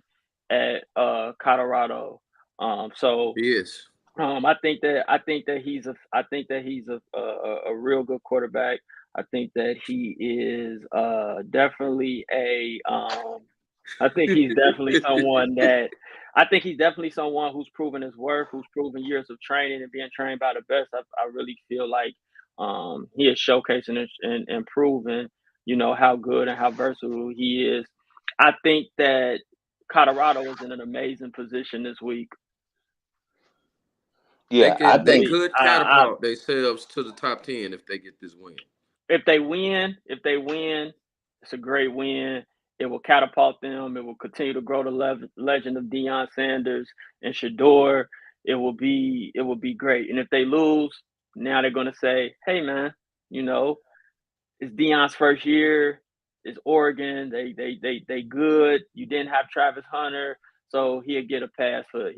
at Colorado. So Yes. I think that he's a real good quarterback. I think that he is definitely a I think he's definitely someone that I think he's definitely someone who's proven his worth, who's proven years of training and being trained by the best. I really feel like he is showcasing and proving, how good and how versatile he is. I think that Colorado is in an amazing position this week. They Yeah, I can they This think week, could I catapult themselves to the top 10 if they get this win. if they win, it's a great win. It will catapult them. It will continue to grow the legend of Deion Sanders and Shador. It will be great. And if they lose, now they're going to say, "Hey, man, you know, it's Deion's first year. It's Oregon. They good. You didn't have Travis Hunter, so he'll get a pass for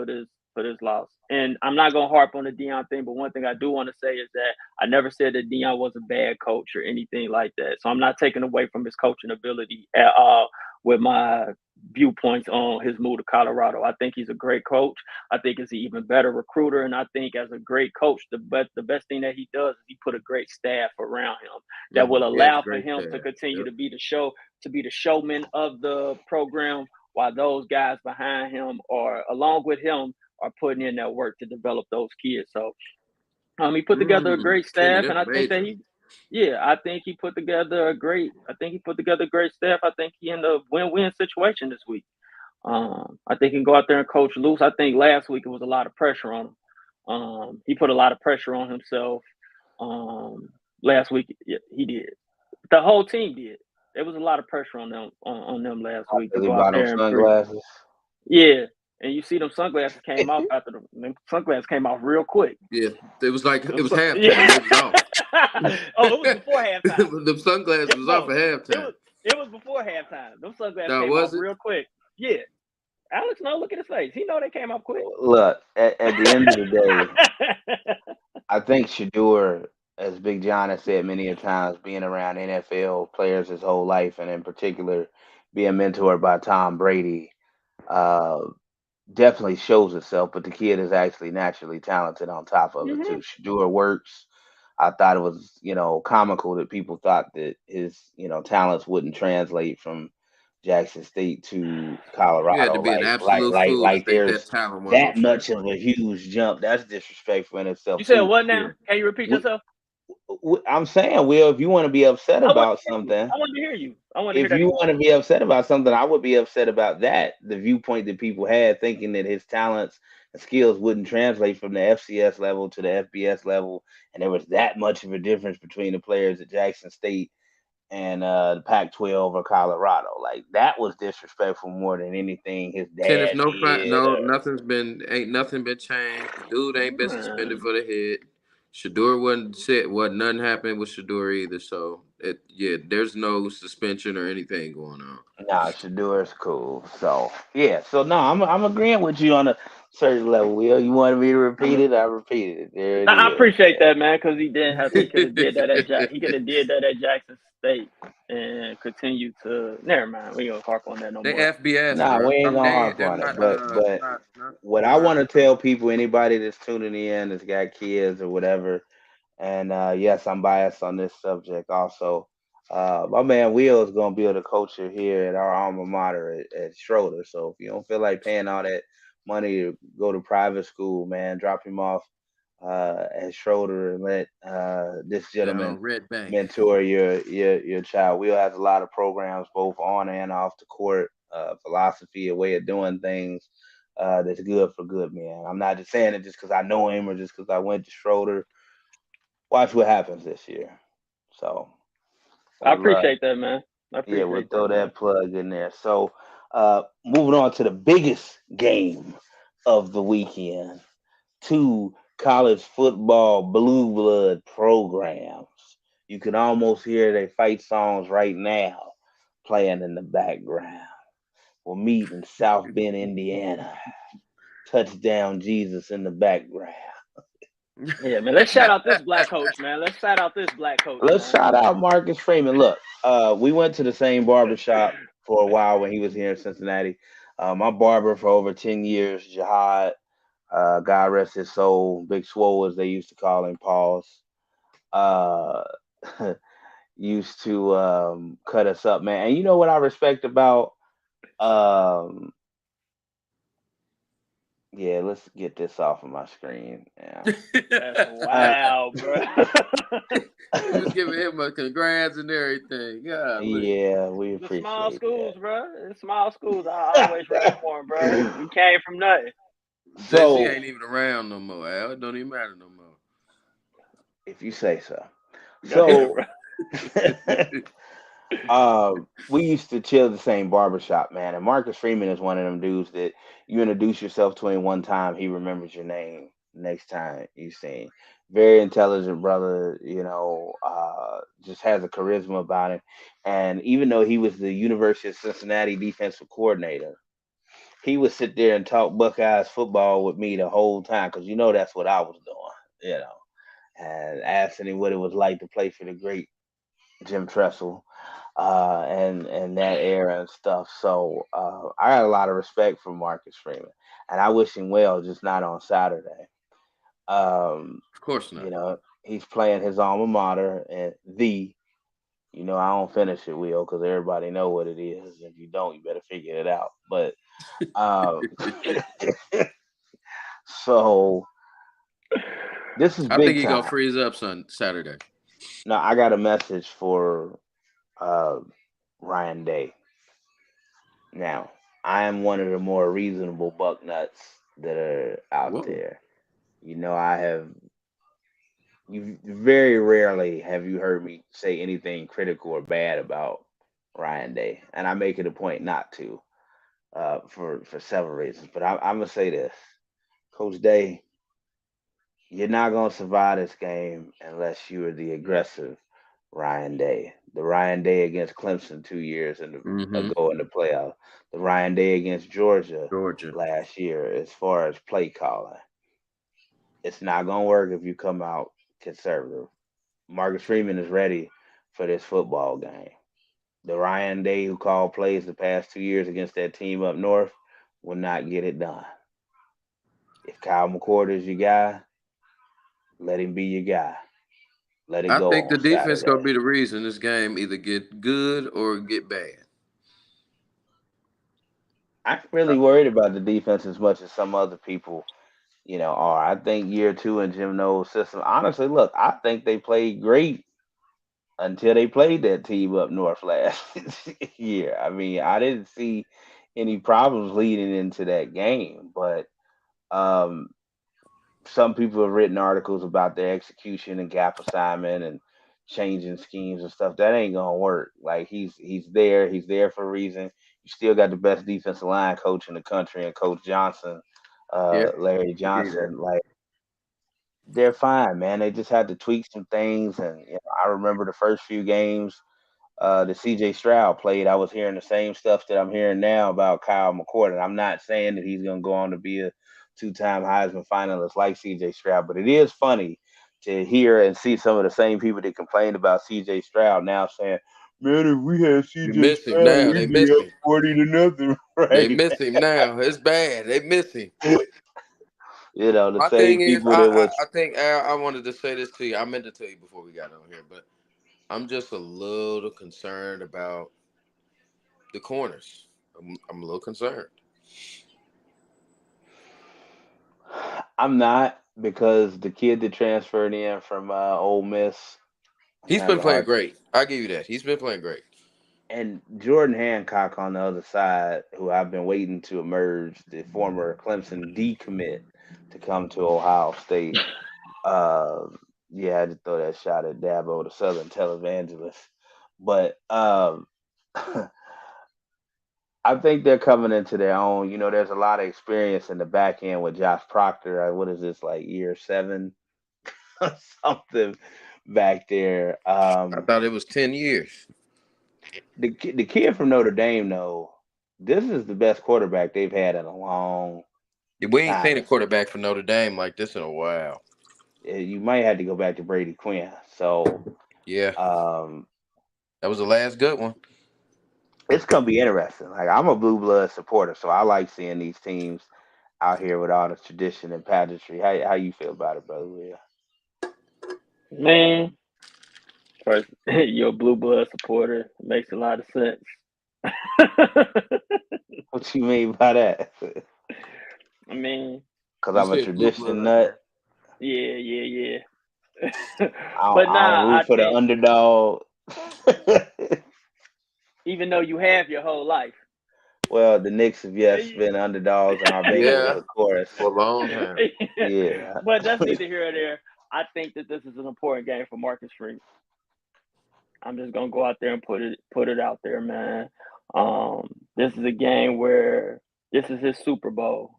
this loss." And I'm not gonna harp on the Deion thing, but one thing I do want to say is that I never said that Deion was a bad coach or anything like that. So I'm not taking away from his coaching ability at all with my viewpoints on his move to Colorado. I think he's a great coach. I think he's an even better recruiter, and I think as a great coach, the best thing that he does is he put a great staff around him that will allow for him to continue to be the showman of the program, while those guys behind him or along with him are putting in that work to develop those kids. So he put together a great staff, and I think that I think he put together a great staff. I think he in a win-win situation this week. I think he can go out there and coach loose. I think last week it was a lot of pressure on him. He put a lot of pressure on himself. Last week he did. The whole team did. There was a lot of pressure on them last week to go out there and sunglasses. Yeah. And you see them sunglasses came off after them sunglasses came off real quick. Yeah, it was like it was halftime. Yeah. It was off. It was before halftime. The sunglasses was off at halftime. It was before halftime. Them sunglasses came off real quick. Yeah. Alex, no, look at his face. He know they came off quick. Look, at the end of the day, I think Shador, as Big John has said many a times, being around NFL players his whole life, and in particular being mentored by Tom Brady, definitely shows itself. But the kid is actually naturally talented on top of it too. Shador works. I thought it was, comical that people thought that his, talents wouldn't translate from Jackson State to Colorado. You had to be an absolute fool to think there's that talent was that much of a huge jump. That's disrespectful in itself. You said what now? Can you repeat yourself? I'm saying, Will, if you want to be upset about something, I want to hear you. If you want to be upset about something, I would be upset about that. The viewpoint that people had, thinking that his talents and skills wouldn't translate from the FCS level to the FBS level, and there was that much of a difference between the players at Jackson State and the Pac-12 or Colorado. Like, that was disrespectful more than anything his dad Kenneth, did. ain't nothing been changed. The dude ain't been suspended for the hit. Shador wasn't nothing happened with Shador either. So there's no suspension or anything going on. Nah, Shador's cool. So I'm agreeing with you on a certain level. Will, you wanted me to repeat it? I repeated it. I appreciate that, man, because he could have did that at Jackson State and continue to. Never mind, we gonna harp on that no more. FBS. Nah, we ain't gonna harp on it. But what I want to tell people, anybody that's tuning in, that's got kids or whatever, and yes, I'm biased on this subject also. My man Will is gonna be the coach here at our alma mater at Schroeder. So if you don't feel like paying all that money to go to private school, man, drop him off at Schroeder and let this gentleman mentor your child. Will has a lot of programs both on and off the court, philosophy, a way of doing things that's good for good men. I'm not just saying it just because I know him or just because I went to Schroeder. Watch what happens this year. So I appreciate that, man. We'll throw that plug in there. So moving on to the biggest game of the weekend, 2 college football blue blood programs. You can almost hear their fight songs right now playing in the background. We'll meet in South Bend, Indiana. Touchdown Jesus in the background. Yeah, man. Let's shout out this black coach, man. Let's shout out Marcus Freeman. Look, we went to the same barbershop for a while when he was here in Cincinnati. My barber for over 10 years, Jihad, God rest his soul, Big Swole as they used to call him, pause, used to cut us up, man. And you know what I respect about let's get this off of my screen. Yeah. That's wow, bro. You was giving him a congrats and everything. Yeah, we appreciate the small schools, bro. The small schools, I always rap for him, bro. We came from nothing. So JC ain't even around no more, Al. It don't even matter no more. If you say so. So We used to chill the same barbershop, man. And Marcus Freeman is one of them dudes that you introduce yourself to him one time, he remembers your name next time you see him. Very intelligent brother, just has a charisma about him. And even though he was the University of Cincinnati defensive coordinator, he would sit there and talk Buckeyes football with me the whole time because that's what I was doing, and asking him what it was like to play for the great Jim Tressel, and that era and stuff. So I got a lot of respect for Marcus Freeman, and I wish him well, just not on Saturday. Of course not. He's playing his alma mater, and I don't finish it, Will, because everybody know what it is. If you don't, you better figure it out. But um, so this is I think big he gonna time. freeze up Saturday. Now I got a message for uh, Ryan Day. Now, I am one of the more reasonable buck nuts that are out Whoa. there. I have you very rarely have you heard me say anything critical or bad about Ryan Day, and I make it a point not to, for several reasons. But I'm gonna say this, Coach Day, you're not gonna survive this game unless you are the aggressive Ryan Day. The Ryan Day against Clemson 2 years Mm-hmm. ago in the playoffs. The Ryan Day against Georgia Georgia. last year, as far as play calling. It's not gonna work if you come out conservative. Marcus Freeman is ready for this football game. The Ryan Day who called plays the past 2 years against that team up north will not get it done. If Kyle McCord is your guy, let him be your guy. Let it I go think on the defense gonna Saturday. be the reason this game either get good or get bad. I'm really worried about the defense as much as some other people, are. I think year two in Jim Knowles' system. Honestly, look, I think they played great until they played that team up north last year. I mean, I didn't see any problems leading into that game, but um, some people have written articles about their execution and gap assignment and changing schemes and stuff. That ain't gonna work. Like he's there for a reason. You still got the best defensive line coach in the country and Coach Johnson, Yeah, Larry agree that. Johnson. Like they're fine, man. They just had to tweak some things, and I remember the first few games that CJ Stroud played, I was hearing the same stuff that I'm hearing now about Kyle McCord. And I'm not saying that he's going to go on to be a two-time Heisman finalist like CJ Stroud, but it is funny to hear and see some of the same people that complained about CJ Stroud now saying, "Man, if we had You CJ miss him Stroud, now. They we'd be miss up him. 40-0." They Right? miss him now. It's bad. They miss him. The My same thing is, people that was I think I wanted to say this to you. I meant to tell you before we got on here, but I'm just a little concerned about the corners. I'm a little concerned. I'm not, because the kid that transferred in from Ole Miss He's has been a playing hard. great. I give you that. He's been playing great. And Jordan Hancock on the other side, who I've been waiting to emerge, the former Clemson decommit to come to Ohio State. Uh, yeah, I had to throw that shot at Dabo, the Southern televangelist. But I think they're coming into their own. There's a lot of experience in the back end with Josh Proctor. What is this, like year 7 or something back there? I thought it was 10 years. The kid from Notre Dame, though, this is the best quarterback they've had in a long We ain't seen time. a quarterback for Notre Dame like this in a while. You might have to go back to Brady Quinn. So Yeah, um, that was the last good one. it's gonna be interesting. Like, I'm a blue blood supporter, so I like seeing these teams out here with all the tradition and pageantry. How you feel about it, brother Will? Man, first, you're a blue blood supporter. It makes a lot of sense. What you mean by that? I mean, Because You I'm a said blue tradition blood, nut. bro. yeah, yeah, yeah. I don't, But I don't nah, I root for the think underdog. even though you have your whole life, Well, the Knicks have, yes, eh, been underdogs, and our Bengals, Yeah, of course. for a long time. Yeah. but that's neither here nor there. I think that this is an important game for Marcus Freeman. I'm just gonna go out there and put it out there, man. This is a game where this is his Super Bowl,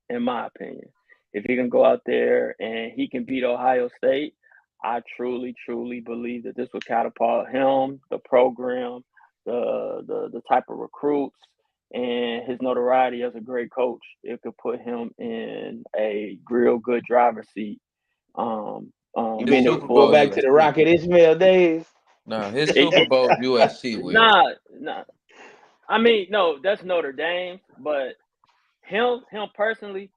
in my opinion. If he can go out there and he can beat Ohio State, I truly, truly believe that this would catapult him, the program, the type of recruits, and his notoriety as a great coach. It could put him in a real good driver's seat. You His mean Moving to Super go Bowl forward. back to the USC. Rocket Ismail days? Nah, his It, Super Bowl USC will. nah, nah. I mean, no, that's Notre Dame, but him personally,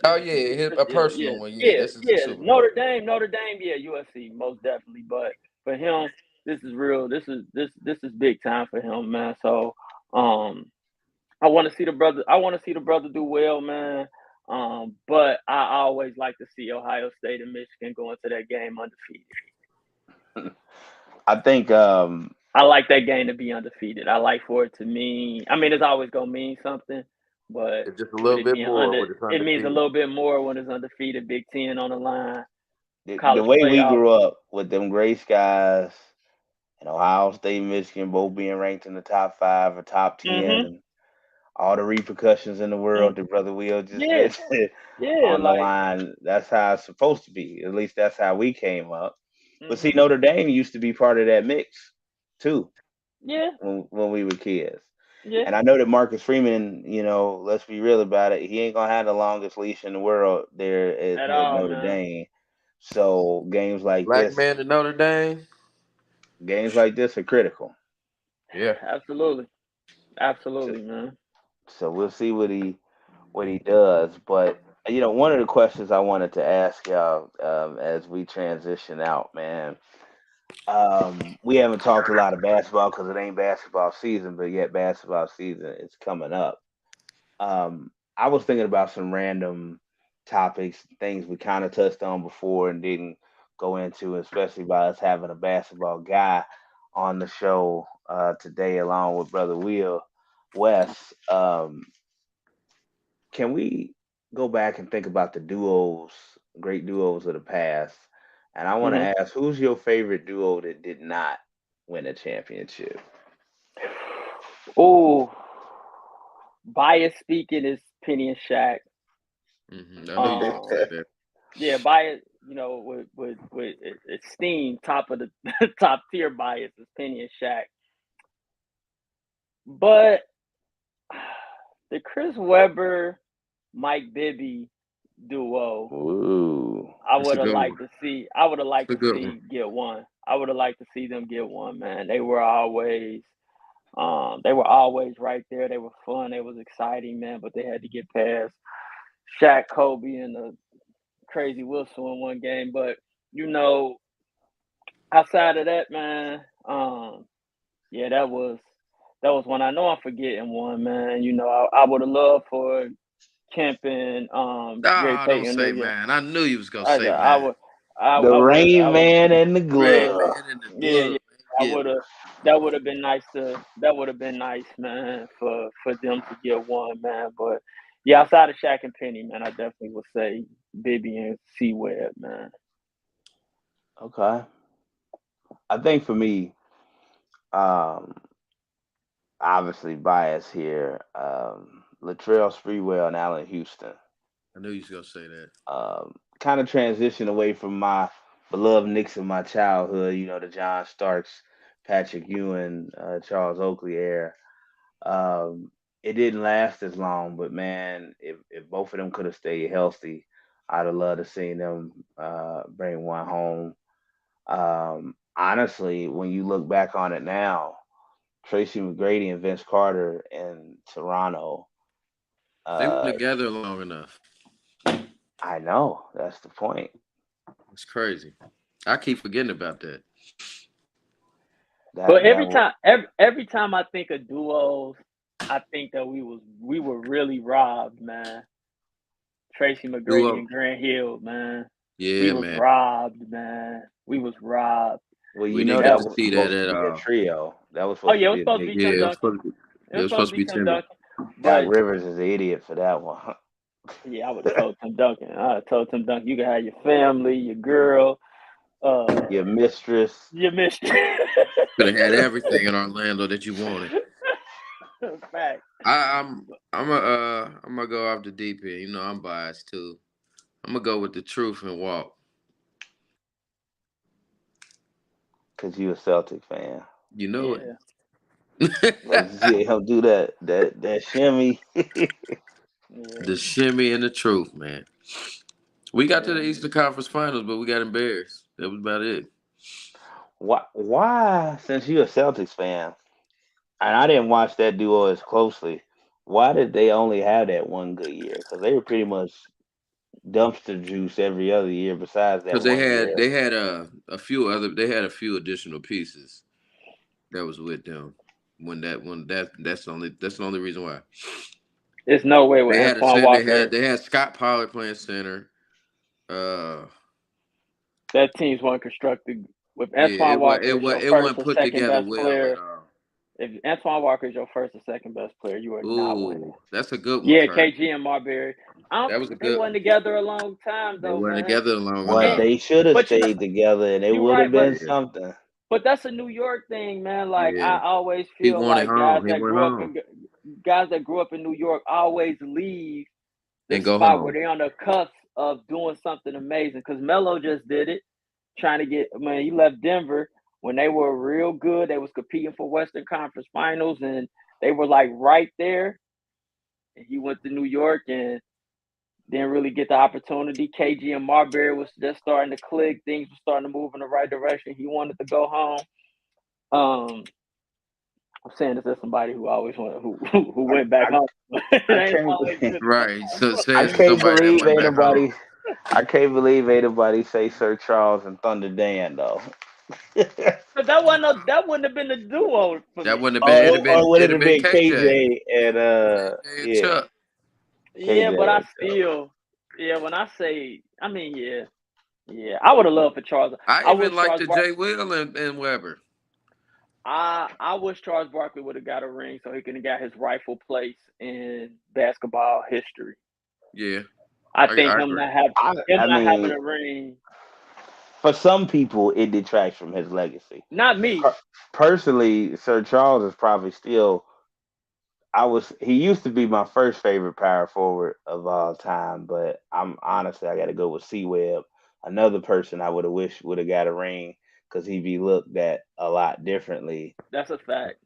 Oh this is yeah, this, a yeah, personal one. Yeah, yeah, this is the yeah. Super Bowl. Notre Dame, yeah, USC most definitely. But for him, this is real. This is big time for him, man. So, um, I want to see the brother. I want to see the brother do well, man. But I always like to see Ohio State and Michigan go into that game undefeated. I think I like that game to be undefeated. I like for it to mean. I mean, it's always gonna mean something, but It's just a with little it bit being more with it's it means a undefeated. little bit more when it's undefeated. Big Ten on the line, the college way we playoff. grew up with them gray skies and Ohio State, Michigan both being ranked in the top 5 or top 10, Mm-hmm. and all the repercussions in the world that Brother Will just Yeah, mentioned yeah, on the like, line. That's how it's supposed to be. At least that's how we came up. But see, mm-hmm. Notre Dame used to be part of that mix too Yeah, when we were kids. yeah, And I know that Marcus Freeman, let's be real about it, he ain't gonna have the longest leash in the world there at at all, Notre man. Dame. So Black man in Notre Dame. games like this are critical. Yeah. Absolutely, So, absolutely, man. so we'll see what he does. But one of the questions I wanted to ask y'all as we transition out, man. We haven't talked a lot of basketball because it ain't basketball season, but yet basketball season is coming up. I was thinking about some random topics, things we kind of touched on before and didn't go into, especially by us having a basketball guy on the show today, along with Brother Will West. Can we go back and think about the duos, great duos of the past? And I want to Hmm. ask, who's your favorite duo that did not win a championship? Oh, bias speaking is Penny and Shaq. I knew you was gonna say Um, that. yeah, bias. With esteem, top of the top tier bias is Penny and Shaq. But the Chris Webber, Mike Bibby duo, Ooh. I It's a would have good liked one. to see. I would have liked It's a to good one. see get one. I would have liked to see them get one, man. They were always right there. They were fun. It was exciting, man. But they had to get past Shaq, Kobe, and the crazy Wilson in one game. But you know, outside of that, man, yeah, that was one. I know I'm forgetting one, man. I would have loved for Kemp and Gary Ah, don't Payton. say Yeah, man. I knew you was gonna I, say I man. would, I, The I would have, Rain Man and the Rain Glove. Man in the yeah, yeah. glove. I Yeah. would have. That would have been nice to. That would have been nice, man, for them to get one, man. But yeah, outside of Shaq and Penny, man, I definitely would say Bibby and C Webb, man. Okay. I think for me, um, obviously bias here. Latrell Sprewell and Allen Houston. I knew you was gonna say that. Kind of transition away from my beloved Knicks of my childhood, the John Starks, Patrick Ewing, Charles Oakley era. Um, it didn't last as long, but man, if both of them could have stayed healthy, I'd have loved to seen them bring one home. Honestly, when you look back on it now, Tracy McGrady and Vince Carter in Toronto. They weren't Uh, together long enough. I know that's the point. It's crazy. I keep forgetting about that. But That that every was time, every time I think of duos, I think that we were really robbed, man. Tracy Who McGrady up? and Grant Hill, man. We Yeah, was man. robbed, man. We was robbed. well, We didn't get That to was. see that supposed to at be a all. trio. That was Oh supposed to yeah, it was be a supposed to be big Tim Yeah, trio. Duncan. it It was was supposed supposed to to be be Tim Timmy. Duncan. Doc But Rivers is an idiot for that one. yeah, I would have told Tim Duncan. I told Tim Duncan, you can have your family, your girl. Your mistress. You missed Could have had everything in Orlando that you wanted. Fact. I'm gonna go off the deep end. You know I'm biased too. I'm gonna go with the truth and walk. Cause you a Celtic fan. You know Yeah. Like you see him do that shimmy. The Yeah. shimmy and the truth, man. We got to Yeah. the Eastern Conference Finals, but we got embarrassed. That was about it. Why, since you a Celtics fan, and I didn't watch that duo as closely, why did they only have that one good year? Because they were pretty much dumpster juice every other year besides that Because they one had year. they had a few additional pieces that was with them. That's the only reason why. There's no way with They had a Antoine center. Walker They had Scott Pollard playing center. Uh, that team's one constructed with yeah, Antoine Walker is your it first wasn't or put second together best well at player. all. If Antoine Walker is your first or second best player, you are not winning. Ooh, that's a good one, Yeah, Kurt. KG and Marbury. That was a They good wasn't one. together a long time They though, weren't man. together long But And enough. they should have but you know stayed together, and it you're would have right, been Yeah, something. but that's a New York thing, man. Like yeah. I always He feel wanted like guys home. He that went grew up home in New York always leave the and go spot where home. they're on the cusp of doing something amazing. Because Melo just did it, trying to get. Man, he left Denver when they were real good. They was competing for Western Conference Finals, and they were like right there. And he went to New York and didn't really get the opportunity. KG and Marbury was just starting to click. Things were starting to move in the right direction. He wanted to go home. Um, I'm saying this as somebody who always who I, went back I, home. It I ain't can't always good to go Right. So home. I says can't somebody that believe went ain't back home. nobody I can't believe ain't nobody say Sir Charles and Thunder Dan though. But that wouldn't have been the duo for That me. wouldn't have been. Or would it It'd have have been been KJ. KJ and KJ and yeah, Chuck. Yeah, but KJ I and still, yeah. When I say, I mean, yeah. I would have loved for Charles. I I even wish liked Charles the Bar. Jay Will and Weber. I wish Charles Barkley would have got a ring so he could have got his rightful place in basketball history. Yeah, I I think agree. I him not having mean, a ring, for some people it detracts from his legacy. not me. Per- Personally, Sir Charles is probably still he used to be my first favorite power forward of all time, but I'm honestly I got to go with C Webb. Another person I would have wished would have got a ring because he'd be looked at a lot differently, That's a fact.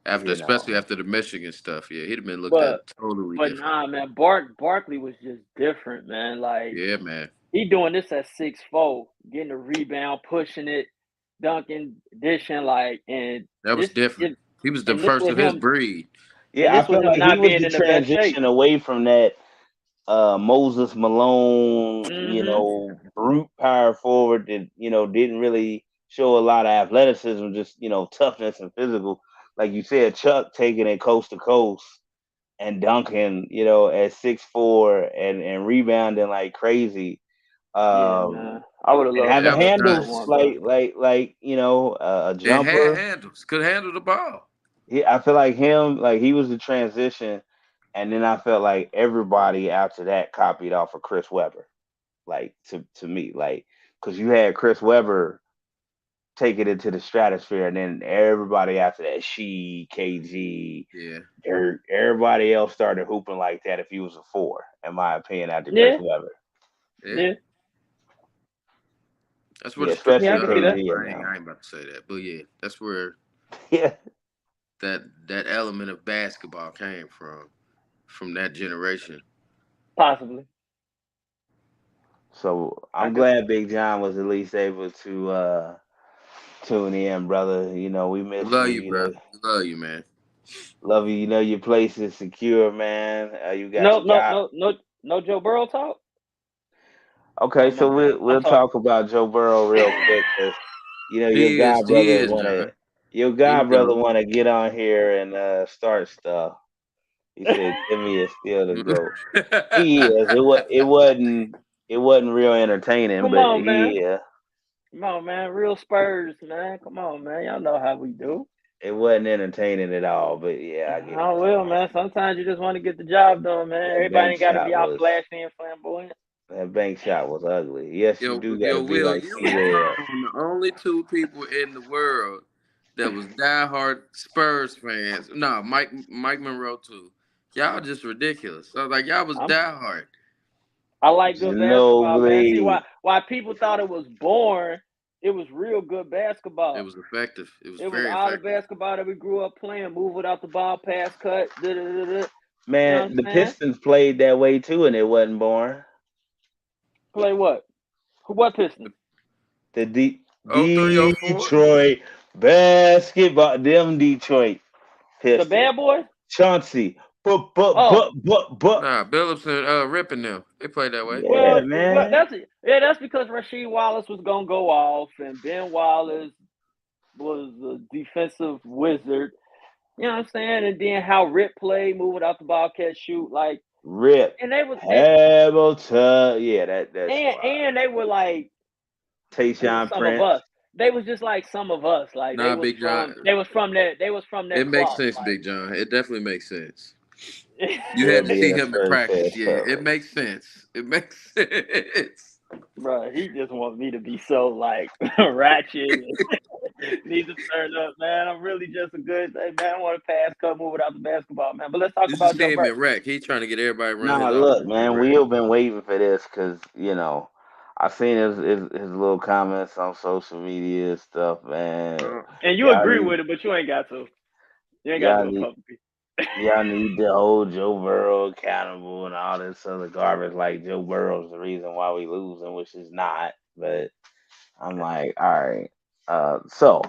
After, you know. especially after the Michigan stuff, yeah, he'd have been looked But at totally but different. nah, man. Barkley was just different, man. Like Yeah, man, he doing this at 6'4", getting a rebound, pushing it, dunking, dishing, like, and that was this different. is, He was the and this first with of his him, breed. and Yeah, I this with feel him like he not was being the in the best shape. transition away from that Moses Malone, Mm-hmm. brute power forward that, didn't really show a lot of athleticism, just, toughness and physical. Like you said, Chuck taking it coast to coast and dunking, at 6'4" and rebounding like crazy. Yeah, Um, man. I would have and loved for having That him was to be the handles nice. one, bro. a And had jumper. handles, could handle the ball. I feel like him, like he was the transition, and then I felt like everybody after that copied off of Chris Webber. Like to me, like because you had Chris Webber take it into the stratosphere, and then everybody after that, KG, Yeah, Dirk, everybody else started hooping like that. If he was a four, in my opinion, after Chris Yeah, Webber, yeah. yeah, That's where yeah, the strip. yeah. I especially can see that. KG and I ain't about to say that, but yeah, that's where yeah. that element of basketball came from that generation. Possibly. So I I'm could. glad Big John was at least able to tune in, brother. We We miss love you. you, bro. We love you, man. Love you. Your place is secure, man. You got No, your no, guy. no, no, no. Joe Burrow talk. Okay, Oh my so bad. I'm we'll sorry. talk about Joe Burrow real quick because your guy He brother is, wanna John. your Here guy we brother go. wanna get on here and start stuff. He said Timmy is still the GOAT. He is. It wasn't real entertaining, Come but on, man. he Come on, man. Real Spurs, man. Come on, man. Y'all know how we do. it wasn't entertaining at all. But yeah, I get what I you're will, saying. man. Sometimes you just want to get the job done, man. That Everybody bank ain't got to shot be all was flashy and flamboyant. That bank shot was ugly. Yes, you do got to Yo, be Will, like you C turn Webb. on the only two people in the world that was diehard Spurs fans. No, Mike Monroe too. Y'all just ridiculous. So like y'all was I'm diehard. I like good basketball, man. See Ginobili. why people thought it was boring. It was real good It basketball. was effective. It was It was very all the effective. basketball that we grew up playing. Move without the ball, pass, cut. Da, da, da, da. You know what Man, I'm the saying? Pistons played that way too, and it wasn't boring. Play what? What Pistons? The Oh, 304. Detroit basketball, them Detroit The Pistons. Bad Boys? Chauncey, Oh, but. Nah, Billups and Ripping them. They played that way. Yeah, well, man. that's because Rasheed Wallace was gonna go off, and Ben Wallace was a defensive wizard. You know what I'm saying? And then how Rip played, move without the ball, catch, shoot, like, Rip and they was Hamilton. Yeah, that squad. and they were like Tayshaun some of Prince. us. They was just like some of us. Like Nah, Big John. they was from that It makes cloth. sense, Big John. It definitely makes sense. You Yeah, had to see being a him in Spurs fan practice. Yeah, stuff. it makes sense. It makes sense. Bro, he just wants me to be so like ratchet and need to turn up, man. I'm really just a good man. I want to pass, cut, move without the basketball, man. But let's talk This is about Joe him Burrow. in rec. He trying to get everybody around Nah, his look, offense in man, rec. we've been waiting for this because I seen his little comments on social media and stuff, man. And you Y'all agree need with it, but you ain't got to. You ain't got to y'all do it need publicly. y'all need to hold Joe Burrow accountable and all this other garbage. Like Joe Burrow's the reason why we losing, which is not. But I'm like, all right. So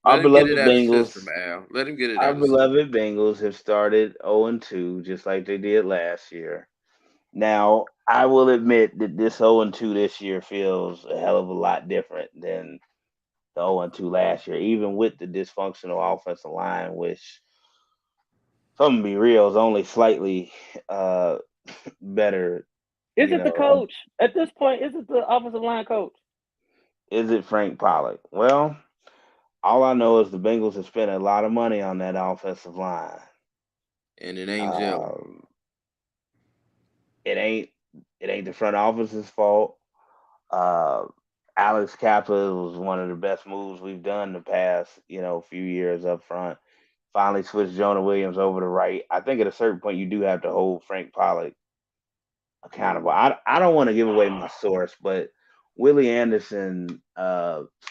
our Let him get it beloved out of Bengals, system, Al. Let him get it our out of system. beloved Bengals have started 0-2, just like they did last year. Now, I will admit that this 0-2 this year feels a hell of a lot different than the 0-2 last year, even with the dysfunctional offensive line, which, if I'm gonna be real, is only slightly uh, better. Is You it the know, coach at this point? Is it the offensive line coach? is it Frank Pollock? Well, all I know is the Bengals have spent a lot of money on that offensive line. And it ain't Joe. Um, it ain't it ain't the front office's fault. Uh, Alex Kappa was one of the best moves we've done the past, few years up front. Finally switched Jonah Williams over to right. I think at a certain point you do have to hold Frank Pollock accountable. I don't want to give away my source, but Willie Anderson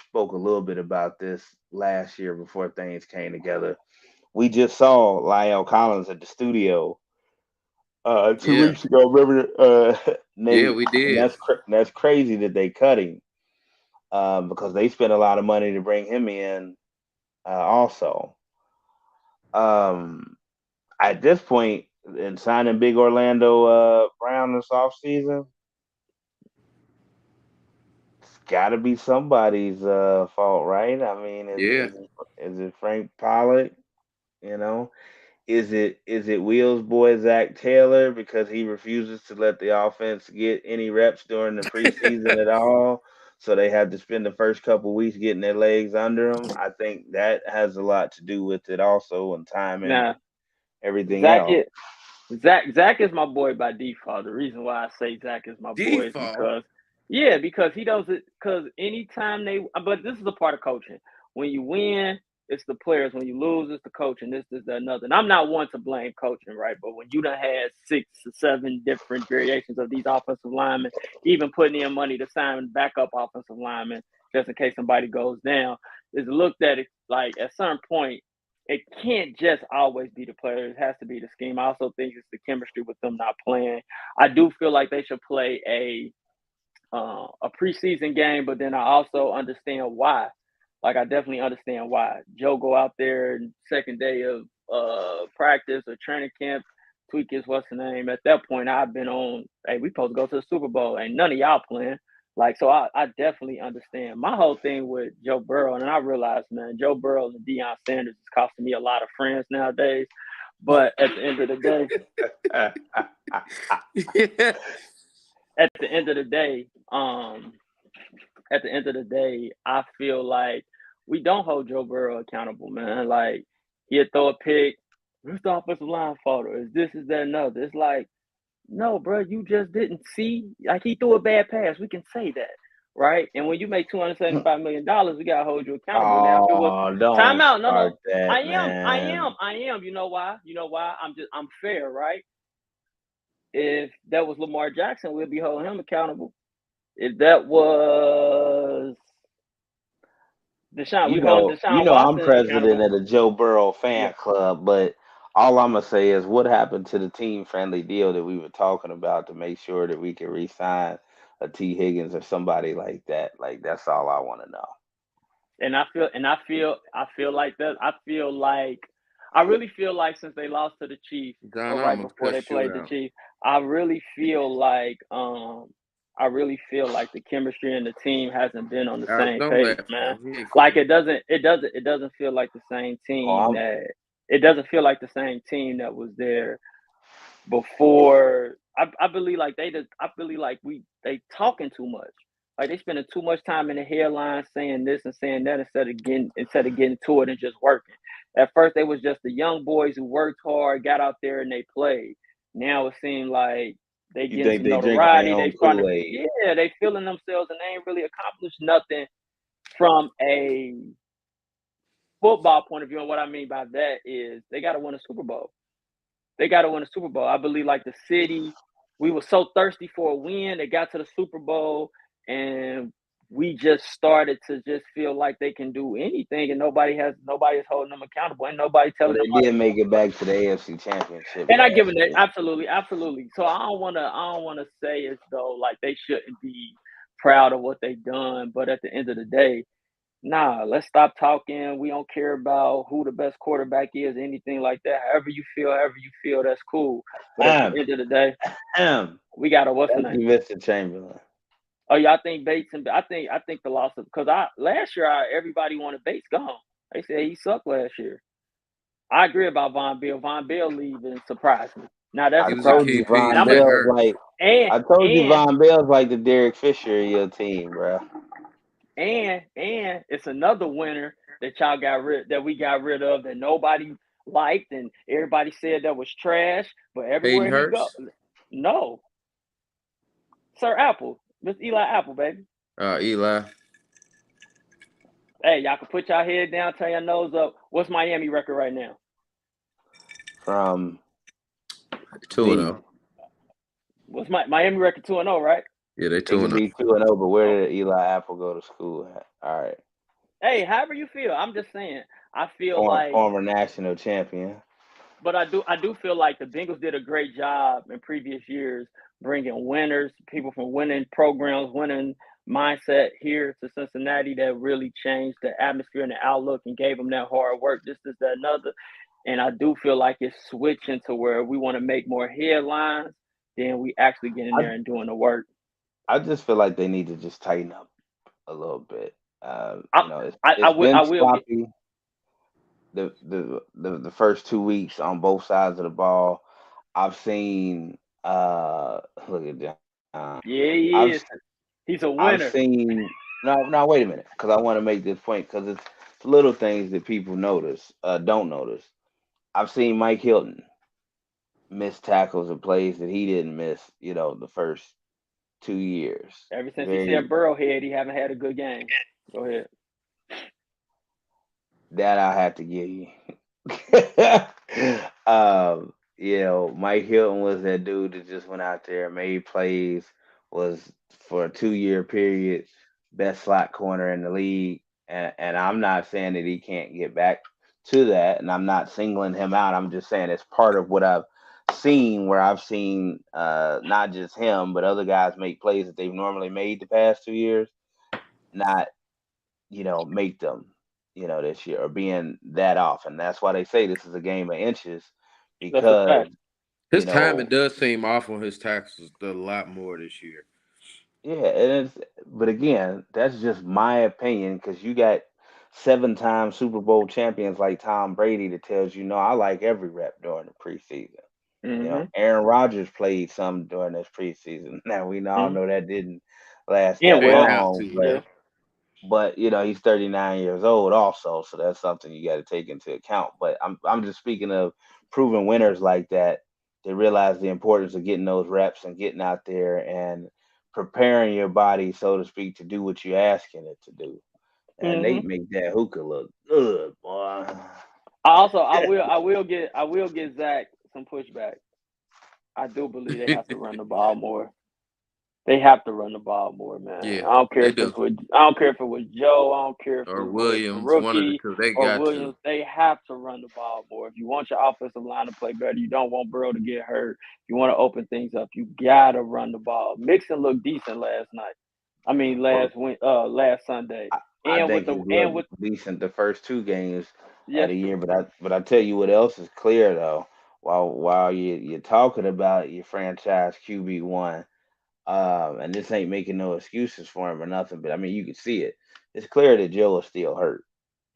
spoke a little bit about this last year before things came together. We just saw Lyle Collins at the studio 2 Yeah. weeks ago. Remember, Yeah, Nate, we and did. that's crazy that they cut him because they spent a lot of money to bring him in. Also, um, at this point, in signing Big Orlando Brown this offseason, it's got to be somebody's fault, right? I mean, Yeah. is it Frank Pollock? You know, is it Wheels boy Zach Taylor because he refuses to let the offense get any reps during the preseason at all? So they had to spend the first couple weeks getting their legs under them. I think that has a lot to do with it also, and timing Nah, and everything Zach else. is Zach is my boy by default. The reason why I say Zach is my boy is Default. because he doesn't because anytime they but this is a part of coaching. When you win, it's the players. When you lose, it's the coaching. This, that, another. And I'm not one to blame coaching, right? But when you done had 6 or 7 different variations of these offensive linemen, even putting in money to sign backup offensive linemen just in case somebody goes down, is looked at it like at some point it can't just always be the players. It has to be the scheme. I also think it's the chemistry with them not playing. I do feel like they should play a preseason game, but then I also understand why. Like I definitely understand why Joe go out there and second day of practice or training camp, tweak his what's the name. At that point, I've been on. Hey, we supposed to go to the Super Bowl. Ain't none of y'all playing. Like so, I definitely understand. My whole thing with Joe Burrow, and I realize, man, Joe Burrow and Deion Sanders is costing me a lot of friends nowadays. But at the end of the day, Yeah. at the end of the day, at the end of the day, I feel like we don't hold Joe Burrow accountable, man. Like he'll throw a pick, it's the offensive line fault, or is this, is that, another. It's like No, bro, you just didn't see. Like he threw a bad pass. We can say that, right? And when you make $275 million, we gotta hold you accountable. Now, if it was Oh, don't timeout, no, start no, that, man. I am. You know why? I'm fair, right? If that was Lamar Jackson, we'd be holding him accountable. If that was Deshaun, we holding You Deshaun know, I'm Watson president accountable. of the Joe Burrow Yeah. fan club, but all I'm gonna say is what happened to the team friendly deal that we were talking about to make sure that we can re-sign a T. Higgins or somebody like that. Like that's all I want to know. I feel like that. I really feel like since they lost to the Chiefs, John, or I right almost before they cussed you played the out. Chiefs, I really feel like the chemistry and the team hasn't been on the same Don't page, laugh at man. him. He ain't Like funny. it doesn't feel like the same Oh, team that it doesn't feel like the same team that was there before. I believe like I believe like they talking too much. Like they spending too much time in the headlines saying this and saying that instead of getting to it and just working. At first they was just the young boys who worked hard, got out there and they played. Now it seems like they you getting think some they drinking their notoriety. They own starting to Kool-Aid? they feeling themselves and they ain't really accomplished nothing from a football point of view. And what I mean by that is they got to win a Super Bowl. They got to win a Super Bowl. I believe like the city, we were so thirsty for a win. They got to the Super Bowl and we just started to just feel like they can do anything and nobody's holding them accountable and nobody Well, telling them they how to did do make it. it back to the AFC Championship And I give last it year. absolutely, absolutely. So I don't wanna say as though like they shouldn't be proud of what they've done, but at the end of the day, nah, let's stop talking. We don't care about who the best quarterback is, anything like that. However you feel, that's cool. But at the Ahem, end of the day, ahem. we got to what's the Thank name? you, Mr. Chamberlain. Oh yeah, I think Bates and I think the loss of because I last year everybody wanted Bates gone. They said he sucked last year. I agree about Von Bill. Von Bill leaving surprised me. Now that I He was a surprised told me. you KP. And Von I'm He a got Bell's hurt. like and I told you and Von Bell's like the Derek Fisher of your team, bro. and it's another winner that we got rid of that nobody liked and everybody said that was trash. But Hayden everywhere he go, Hurst. no, Sir Apple, Mr. Eli Apple, baby. Eli. Hey, y'all can put y'all head down, turn your nose up. What's Miami record right now? From 2-0. the What's Miami record 2-0, right? Yeah, they They could 2-0. be 2-0, but Oh, where did Eli Apple go to school at? All right, hey, however you feel. I'm just saying. I feel like, former national champion. but I do feel like the Bengals did a great job in previous years bringing winners, people from winning programs, winning mindset here to Cincinnati that really changed the atmosphere and the outlook and gave them that hard work. This, that, another. And I do feel like it's switching to where we want to make more headlines than we actually get in I there and doing the work. I just feel like they need to just tighten up a little bit. I It's I been will get sloppy the first 2 weeks on both sides of the ball. I've seen look at John. yeah, I've he is. He's a I've winner. seen no wait a minute because I want to make this point because it's little things that people don't notice. I've seen Mike Hilton miss tackles and plays that he didn't miss. The first 2 years. Ever since he said Very Burrowhead, he haven't had a good game. Go ahead. that I have to give you. Mike Hilton was that dude that just went out there, made plays, was for a 2 year period best slot corner in the league. And I'm not saying that he can't get back to that, and I'm not singling him out. I'm just saying it's part of what I've seen, where I've seen not just him, but other guys make plays that they've normally made the past 2 years, not make them, this year or being that off. And that's why they say this is a game of inches That's a because, fact. you His timing know, does seem off on his taxes a lot more this year. yeah, but again, that's just my opinion because you got 7 time Super Bowl champions like Tom Brady that tells you, no, I like every rep during the preseason. Mm-hmm. Aaron Rodgers played some during this preseason. Now we all Mm-hmm. know that didn't last And that They didn't well, have long, to. yeah. but he's 39 years old also, so that's something you got to take into account. But I'm just speaking of proven winners like that they realize the importance of getting those reps and getting out there and preparing your body, so to speak, to do what you're asking it to do. And they Hmm. make that hookah look good, boy. I will get Zach some pushback. I do believe they have to run the ball more. They have to run the ball more, man. Yeah, I don't care they if do. it's with I don't care if it was Joe. I don't care if Or it was the Williams, one of the rookie two. They or got to. Williams. They have to run the ball more. If you want your offensive line to play better, you don't want Burrow to get hurt. You want to open things up. You gotta run the ball. Mixon looked decent last night. I mean, Well, last Sunday, I and with think the he's and looked with decent the first two games of yes, the year, true. but I tell you what else is clear though. While you're talking about your franchise QB1, and this ain't making no excuses for him or nothing, but I mean you can see it. It's clear that Joe is still hurt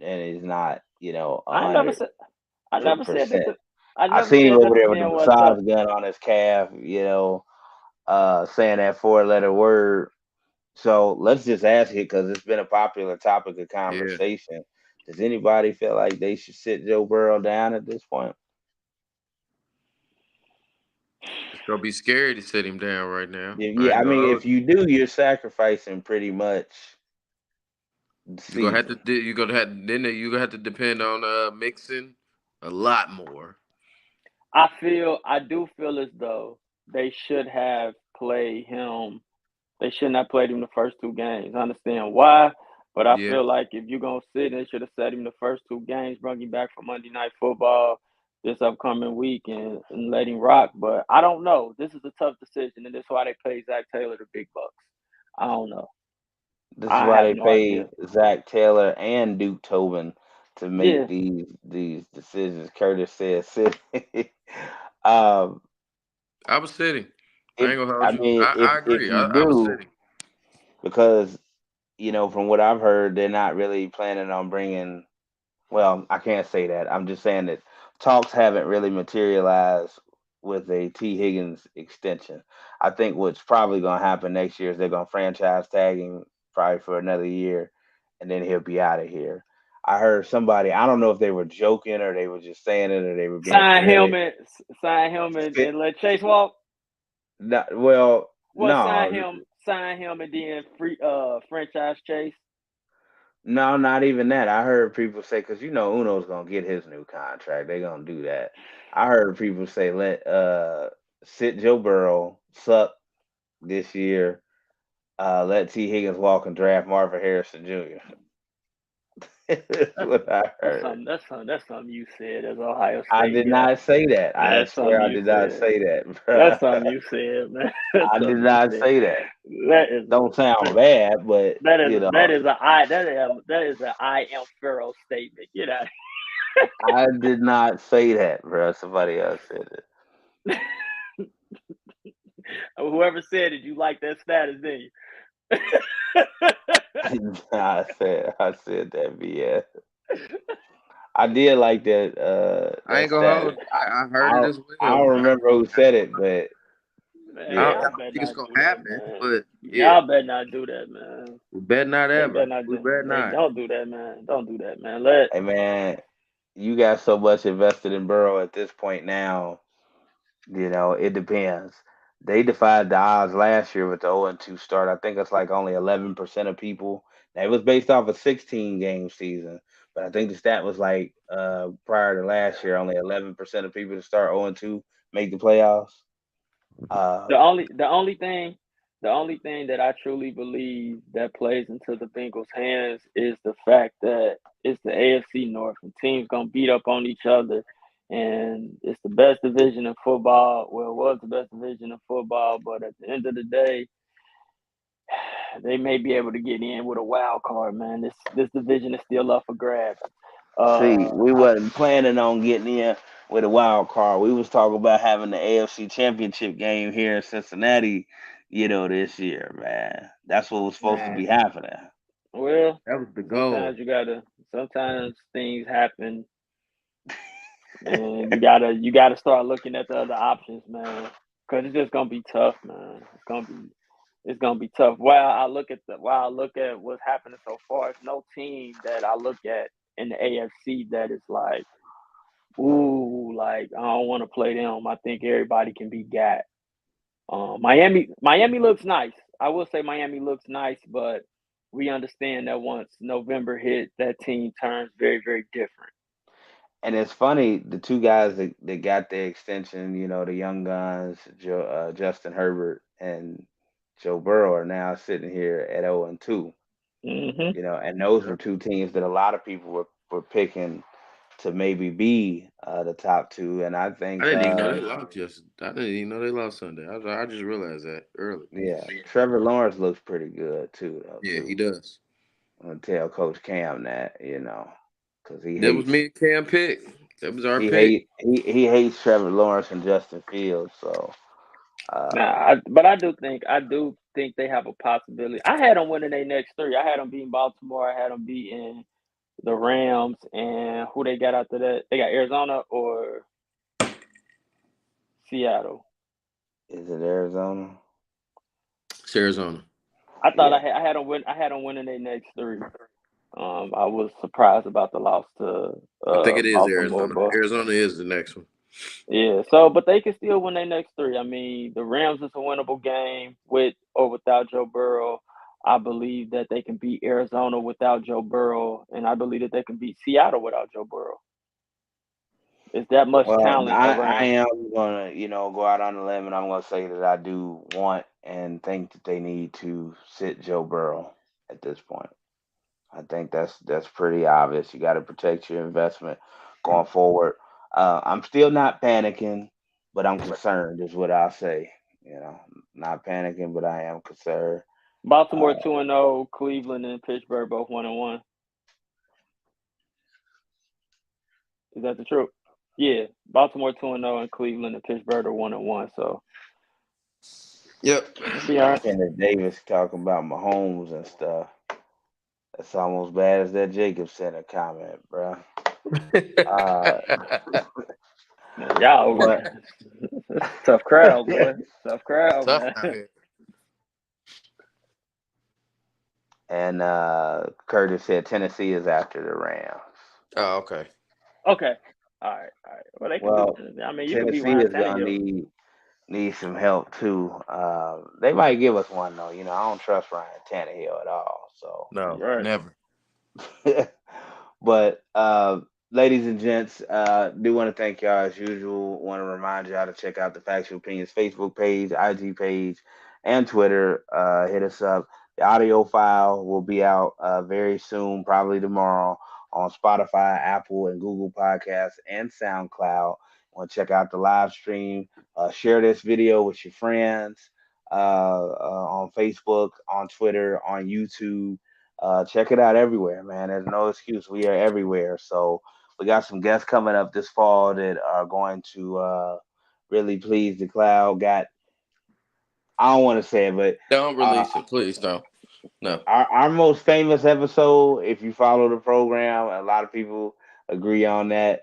and he's not, a I never hundred said I never said that. percent. I I never seen him said over that the there with the man wasn't tough. massage gun on his calf, saying that four-letter word. So let's just ask it because it's been a popular topic of Yeah, conversation. Does anybody feel like they should sit Joe Burrow down at this point? it's gonna be scary to sit him down right now. Yeah, I yeah, I ain't gonna mean, hold if you. you do, you're sacrificing pretty much the You're gonna have to. season. You're gonna have. Then you gonna have to depend on Mixon a lot more. I do feel as though they should have played him. They shouldn't have played him the first two games. I understand why, but I Yeah, feel like if you're gonna sit, they should have set him the first two games, brought him back for Monday Night Football this upcoming week, and let him rock. But I don't know. This is a tough decision, and this is why they paid Zach Taylor the big bucks. I don't know. This is I why have they no idea. pay Zach Taylor and Duke Tobin to make Yeah, these decisions. Curtis says, "Sit." um, I was sitting. I if ain't gonna hold I you. mean, I if agree. you I was do, sitting. because from what I've heard, they're not really planning on bringing. Well, I can't say that. I'm just saying that talks haven't really materialized with a T. Higgins extension. I think what's probably going to happen next year is they're going to franchise tag him probably for another year, and then he'll be out of here. I heard somebody. I don't know if they were joking or they were just saying it or they were being for sign real. him and sign him and let Chase walk. Well, Well, sign no, him, and then free franchise Chase. no, not even that. I heard people say because Uno's gonna get his new contract. They're gonna do that. I heard people say let sit Joe Burrow suck this year. Let T Higgins walk and draft Marvin Harrison Jr. That's That's what I that's heard. something. That's something you said as Ohio I State did guy. not say that. I That's something swear I you did not said. say that, That's bruh. something you said, man. That's I did something you not said. say that. That is Don't sound bad, but that is a I am Pharaoh statement. Get out. I did not say that, bruh. Somebody else said Whoever said it, you like that status, didn't you? it. I said that BS. I did like that I that ain't gonna status. hold. I I heard it don't, as I well. don't remember who said it, but Man, yeah, I y'all don't better think it's not gonna do that, happen, man. but yeah, Y'all better not do that, man. we better not They better ever. not We do. better They not. don't do that, man. Don't do that, man. Let hey man, you got so much invested in Burrow at this point now. It depends. They defied the odds last year with the 0-2 start. I think it's like only 11% of people. Now, it was based off a 16 game season, but I think the stat was like prior to last year, only 11% of people to start 0-2 make the playoffs. the Uh, only the only thing the only thing that I truly believe that plays into the Bengals' hands is the fact that it's the AFC North and teams gonna beat up on each other, and it's the best division in football. Well, it was the best division in football, but at the end of the day, they may be able to get in with a wild card. Man, this division is still up for grabs. See, we I, wasn't planning on getting in with a wild card. We was talking about having the AFC Championship game here in Cincinnati, this year, man. That's what was supposed to man, be happening. well, That was the goal. sometimes you gotta. Sometimes things happen, and you gotta start looking at the other options, man. Because it's just gonna be tough, man. It's gonna be tough. While I look at what's happening so far, it's no team that I look at in the AFC that is like, ooh, cool. Like I don't want to play them. I think everybody can be got. Miami looks nice. I will say Miami looks nice, but we understand that once November hit, that team turns very, very different. And it's funny, the two guys that got the extension, the young guns, Justin Herbert and Joe Burrow, are now sitting here at 0-2. Mm-hmm. And those were two teams that a lot of people were picking to maybe be the top two. And I I think, didn't even know they lost just. I didn't even know they lost Sunday. I just realized that early. yeah, Trevor Lawrence looks pretty good too, though. Yeah, he Too. does. I'm gonna tell Coach Cam that, because he That was hates me and Cam pick. That was our he pick. hate he hates Trevor Lawrence and Justin Fields. So uh, But I do think they have a possibility. I had them winning their next three. I had them beating Baltimore. I had them beating the Rams, and who they got after that? They got Arizona or Seattle. is it Arizona? It's Arizona. I thought Yeah, I had them win. I had them winning their next three. I was surprised about the loss to I think it is Baltimore, Arizona. but Arizona is the next one. yeah. So, but they can still win their next three. I mean, the Rams is a winnable game with or without Joe Burrow. I believe that they can beat Arizona without Joe Burrow, and I believe that they can beat Seattle without Joe Burrow. It's that much well, talent I around. am gonna go out on a limb, and I'm gonna say that I do want and think that they need to sit Joe Burrow at this point. I think that's pretty obvious. You got to protect your investment going forward. I'm still not panicking, but I'm concerned, is what I'll say. Not panicking, but I am concerned. Baltimore Uh, 2-0, Cleveland and Pittsburgh both 1-1. Is that the truth? Yeah, Baltimore 2-0 and Cleveland and Pittsburgh are 1-1. So Yep. it'll be all right. Kenneth Davis talking about Mahomes and stuff. That's almost bad as that Jacob Center comment, bro. Uh, Man, y'all, but tough crowd, boy. Tough crowd, Tough man. out here. and Curtis said Tennessee is after the Rams. Oh, okay. Okay. All right. All right. Well, they can do Well, it. I mean, you could be Tennessee Ryan is gonna Tannehill. need some help too. They might give us one though. I don't trust Ryan Tannehill at all. So, No, Right. never. but ladies and gents, do want to thank y'all as usual. Want to remind y'all to check out the Factual Opinions Facebook page, IG page, and Twitter. Hit us up. The audio file will be out very soon, probably tomorrow, on Spotify, Apple, and Google Podcasts and SoundCloud. Want to check out the live stream? Share this video with your friends on Facebook, on Twitter, on YouTube. Check it out everywhere, man. There's no excuse. We are everywhere. So we got some guests coming up this fall that are going to really please the crowd. I don't want to say it, but Don't uh, release it, please. Don't. No. our most famous episode, if you follow the program, a lot of people agree on that.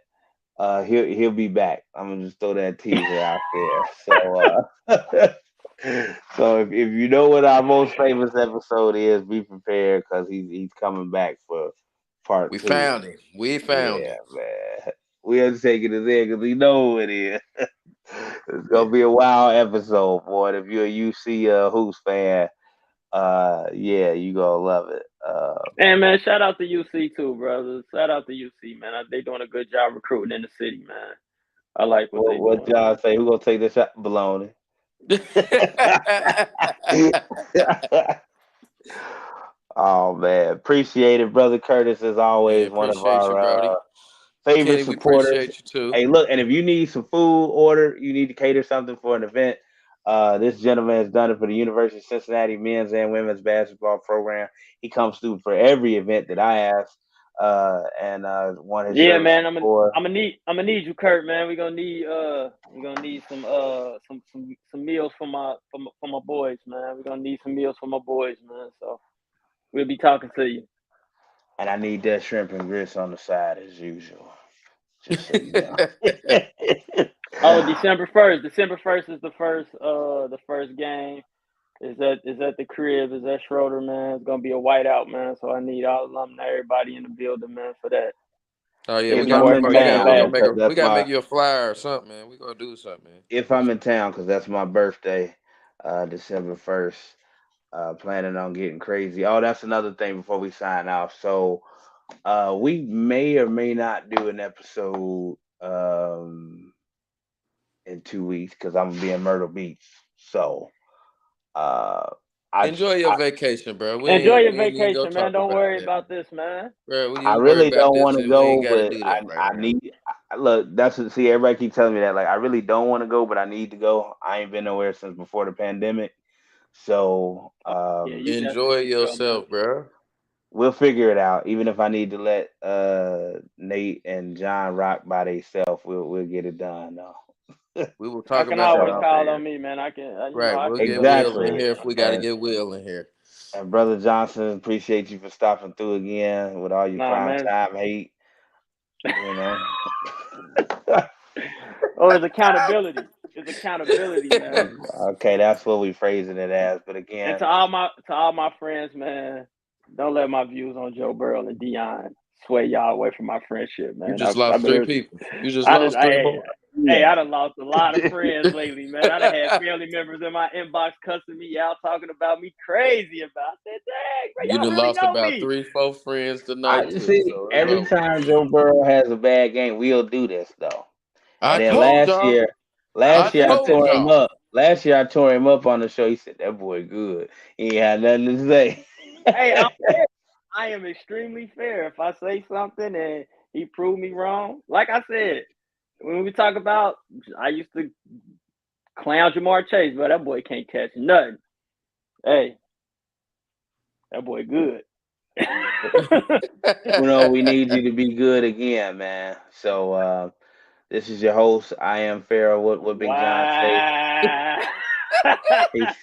He'll be back. I'm gonna just throw that teaser out there. So so if you know what our most famous episode is, be prepared because he's coming back for part We two. found him. We found Yeah, him. man. We undertaking it there because we know who it is. It's Yeah. gonna be a wild episode, boy. If you're a UC Hoops fan, yeah, you gonna love it. And man, shout out to UC too, brothers. Shout out to UC, man. They doing a good job recruiting in the city, man. I like what they What doing, man. y'all say? Who gonna take this shot? Baloney. Oh man, appreciate it, brother Curtis. As Man, always, one of appreciate you, our Brody. favorite Kenny, we supporters. appreciate you too. Hey, look, and if you need some food order, you need to cater something for an event. This gentleman has done it for the University of Cincinnati men's and women's basketball program. He comes through for every event that I ask, and want his Yeah, services man. for. I'm gonna need you, Kurt, man. We're gonna need some meals for my boys, man. We're gonna need some meals for my boys, man. So we'll be talking to you. And I need that shrimp and grits on the side as usual, just so you know. Oh, December 1st. December 1st is the first game. Is at the crib, is at Schroeder, man. It's gonna be a whiteout, man. So I need all alumni, everybody in the building, man, for that. Oh yeah, His If I'm in boyfriend a town, bad. because we that's gotta my make you a flyer or something, man. We gonna do something, man. if I'm in town, because that's my birthday, December 1st. Planning on getting crazy. Oh, that's another thing before we sign off. So, we may or may not do an episode in 2 weeks because I'm gonna be in Myrtle Beach. So, uh, I Enjoy your vacation, bro. Enjoy your We ain't even gonna vacation, man. talk Don't about worry that, about this, man. bro. I You worry really about don't this, want to and we ain't go, gotta but do that right I now. need. Look, that's what. See, everybody keep telling me that. Like, I really don't want to go, but I need to go. I ain't been nowhere since before the pandemic, so Yeah, you definitely Enjoy should go, man. yourself, bro. we'll figure it out. Even if I need to let Nate and John rock by themselves, we'll get it done. No. We will Y'all talk can about that always So off call air. on me, man. I can, Right, I we'll can get go Will in exactly. here if we gotta And get Will in here. Brother Johnson, appreciate you for stopping through again with all your Nah, prime man. time hate. You know. Oh, it's accountability. It's accountability, man. Okay, that's what we phrasing it as. But And again, to all my friends, man, don't let my views on Joe Burrow and Dion sway y'all away from my friendship, You man. just I've lost been three here. people. You just I did. lost three boys. I yeah. done lost a lot of friends lately, man. I done had family members in my inbox cussing me out, talking about me crazy about. I said, dang, bro, You y'all done really lost know about me. 3, 4 friends tonight I too. see So it's every over. time Joe Burrow has a bad game, we'll do this though. I And then told y'all. I last year I told tore him y'all. up. Last year I tore him up on the show. He said that boy good. He ain't had nothing to say. Hey, I'm fair. I am extremely fair. If I say something and he proved me wrong, like I said, when we talk about, I used to clown Jamar Chase, but that boy can't catch nothing. Hey, that boy good. We need you to be good again, man. So this is your host. I am Pharaoh. What Big John say? Wow. He's,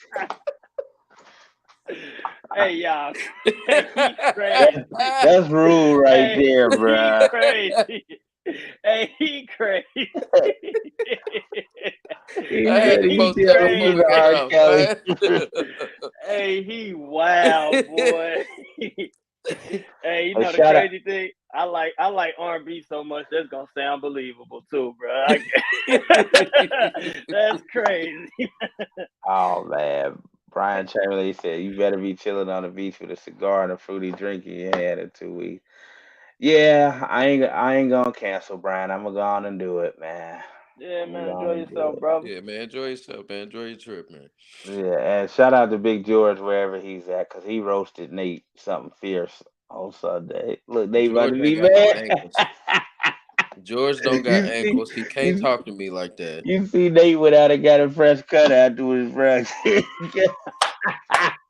Hey, y'all. He crazy. that's rude right Hey, there, he bruh. crazy. Hey, he crazy. He I Hey, had said to he he post that jealous before of we crazy. got R. off, Kelly. man. Hey, he wow, boy. Hey, you Hey, know the shout out. crazy thing? I like R&B so much that's gonna sound believable too, bro. That's crazy. Oh man, Brian Chamberlain said you better be chilling on the beach with a cigar and a fruity drink in your hand in 2 weeks. Yeah, I ain't gonna cancel, Brian. I'm gonna go on and do it, man. Yeah, I'm gonna man. go on Enjoy and do yourself, it. brother. Yeah, man. Enjoy yourself, man. Enjoy your trip, man. Yeah, and shout out to Big George wherever he's at, cause he roasted Nate something fierce on Sunday. Look, Nate about George to ain't be got no mad. ankles. George don't got you see, ankles. He can't you talk to me like that. you see Nate went out and got a fresh cut afterwards, bro.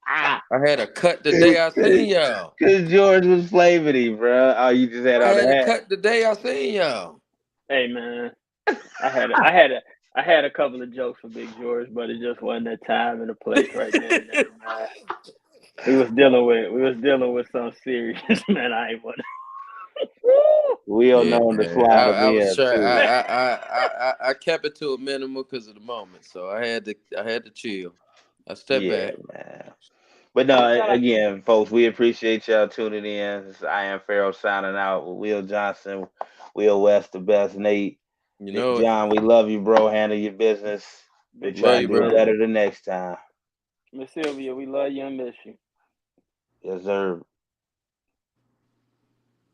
I had a cut the day I seen y'all. Cause George was flaming him, bro. Oh, you just had I on had the a hat. cut the day I seen y'all. Hey, man. I had a, I had a, I had a couple of jokes for Big George, but it just wasn't that time and the place right then and there, man. We was dealing with something serious, man. I ain't want to. We'll Yeah, know him to man. slide him I was in trying. too. I kept it to a minimum because of the moment, so I had to chill. I stepped Yeah, back. man. But no, Shout out. again, folks, we appreciate y'all tuning in. This is I am Pharaoh signing out with Will Johnson, Will West, the best, Nate, You Big know it. John. We love you, bro. Handle your business. We'll Big try Love facts, and you, do it brother. man. better the next time. Miss Sylvia, we love you and miss you. Yes, sir.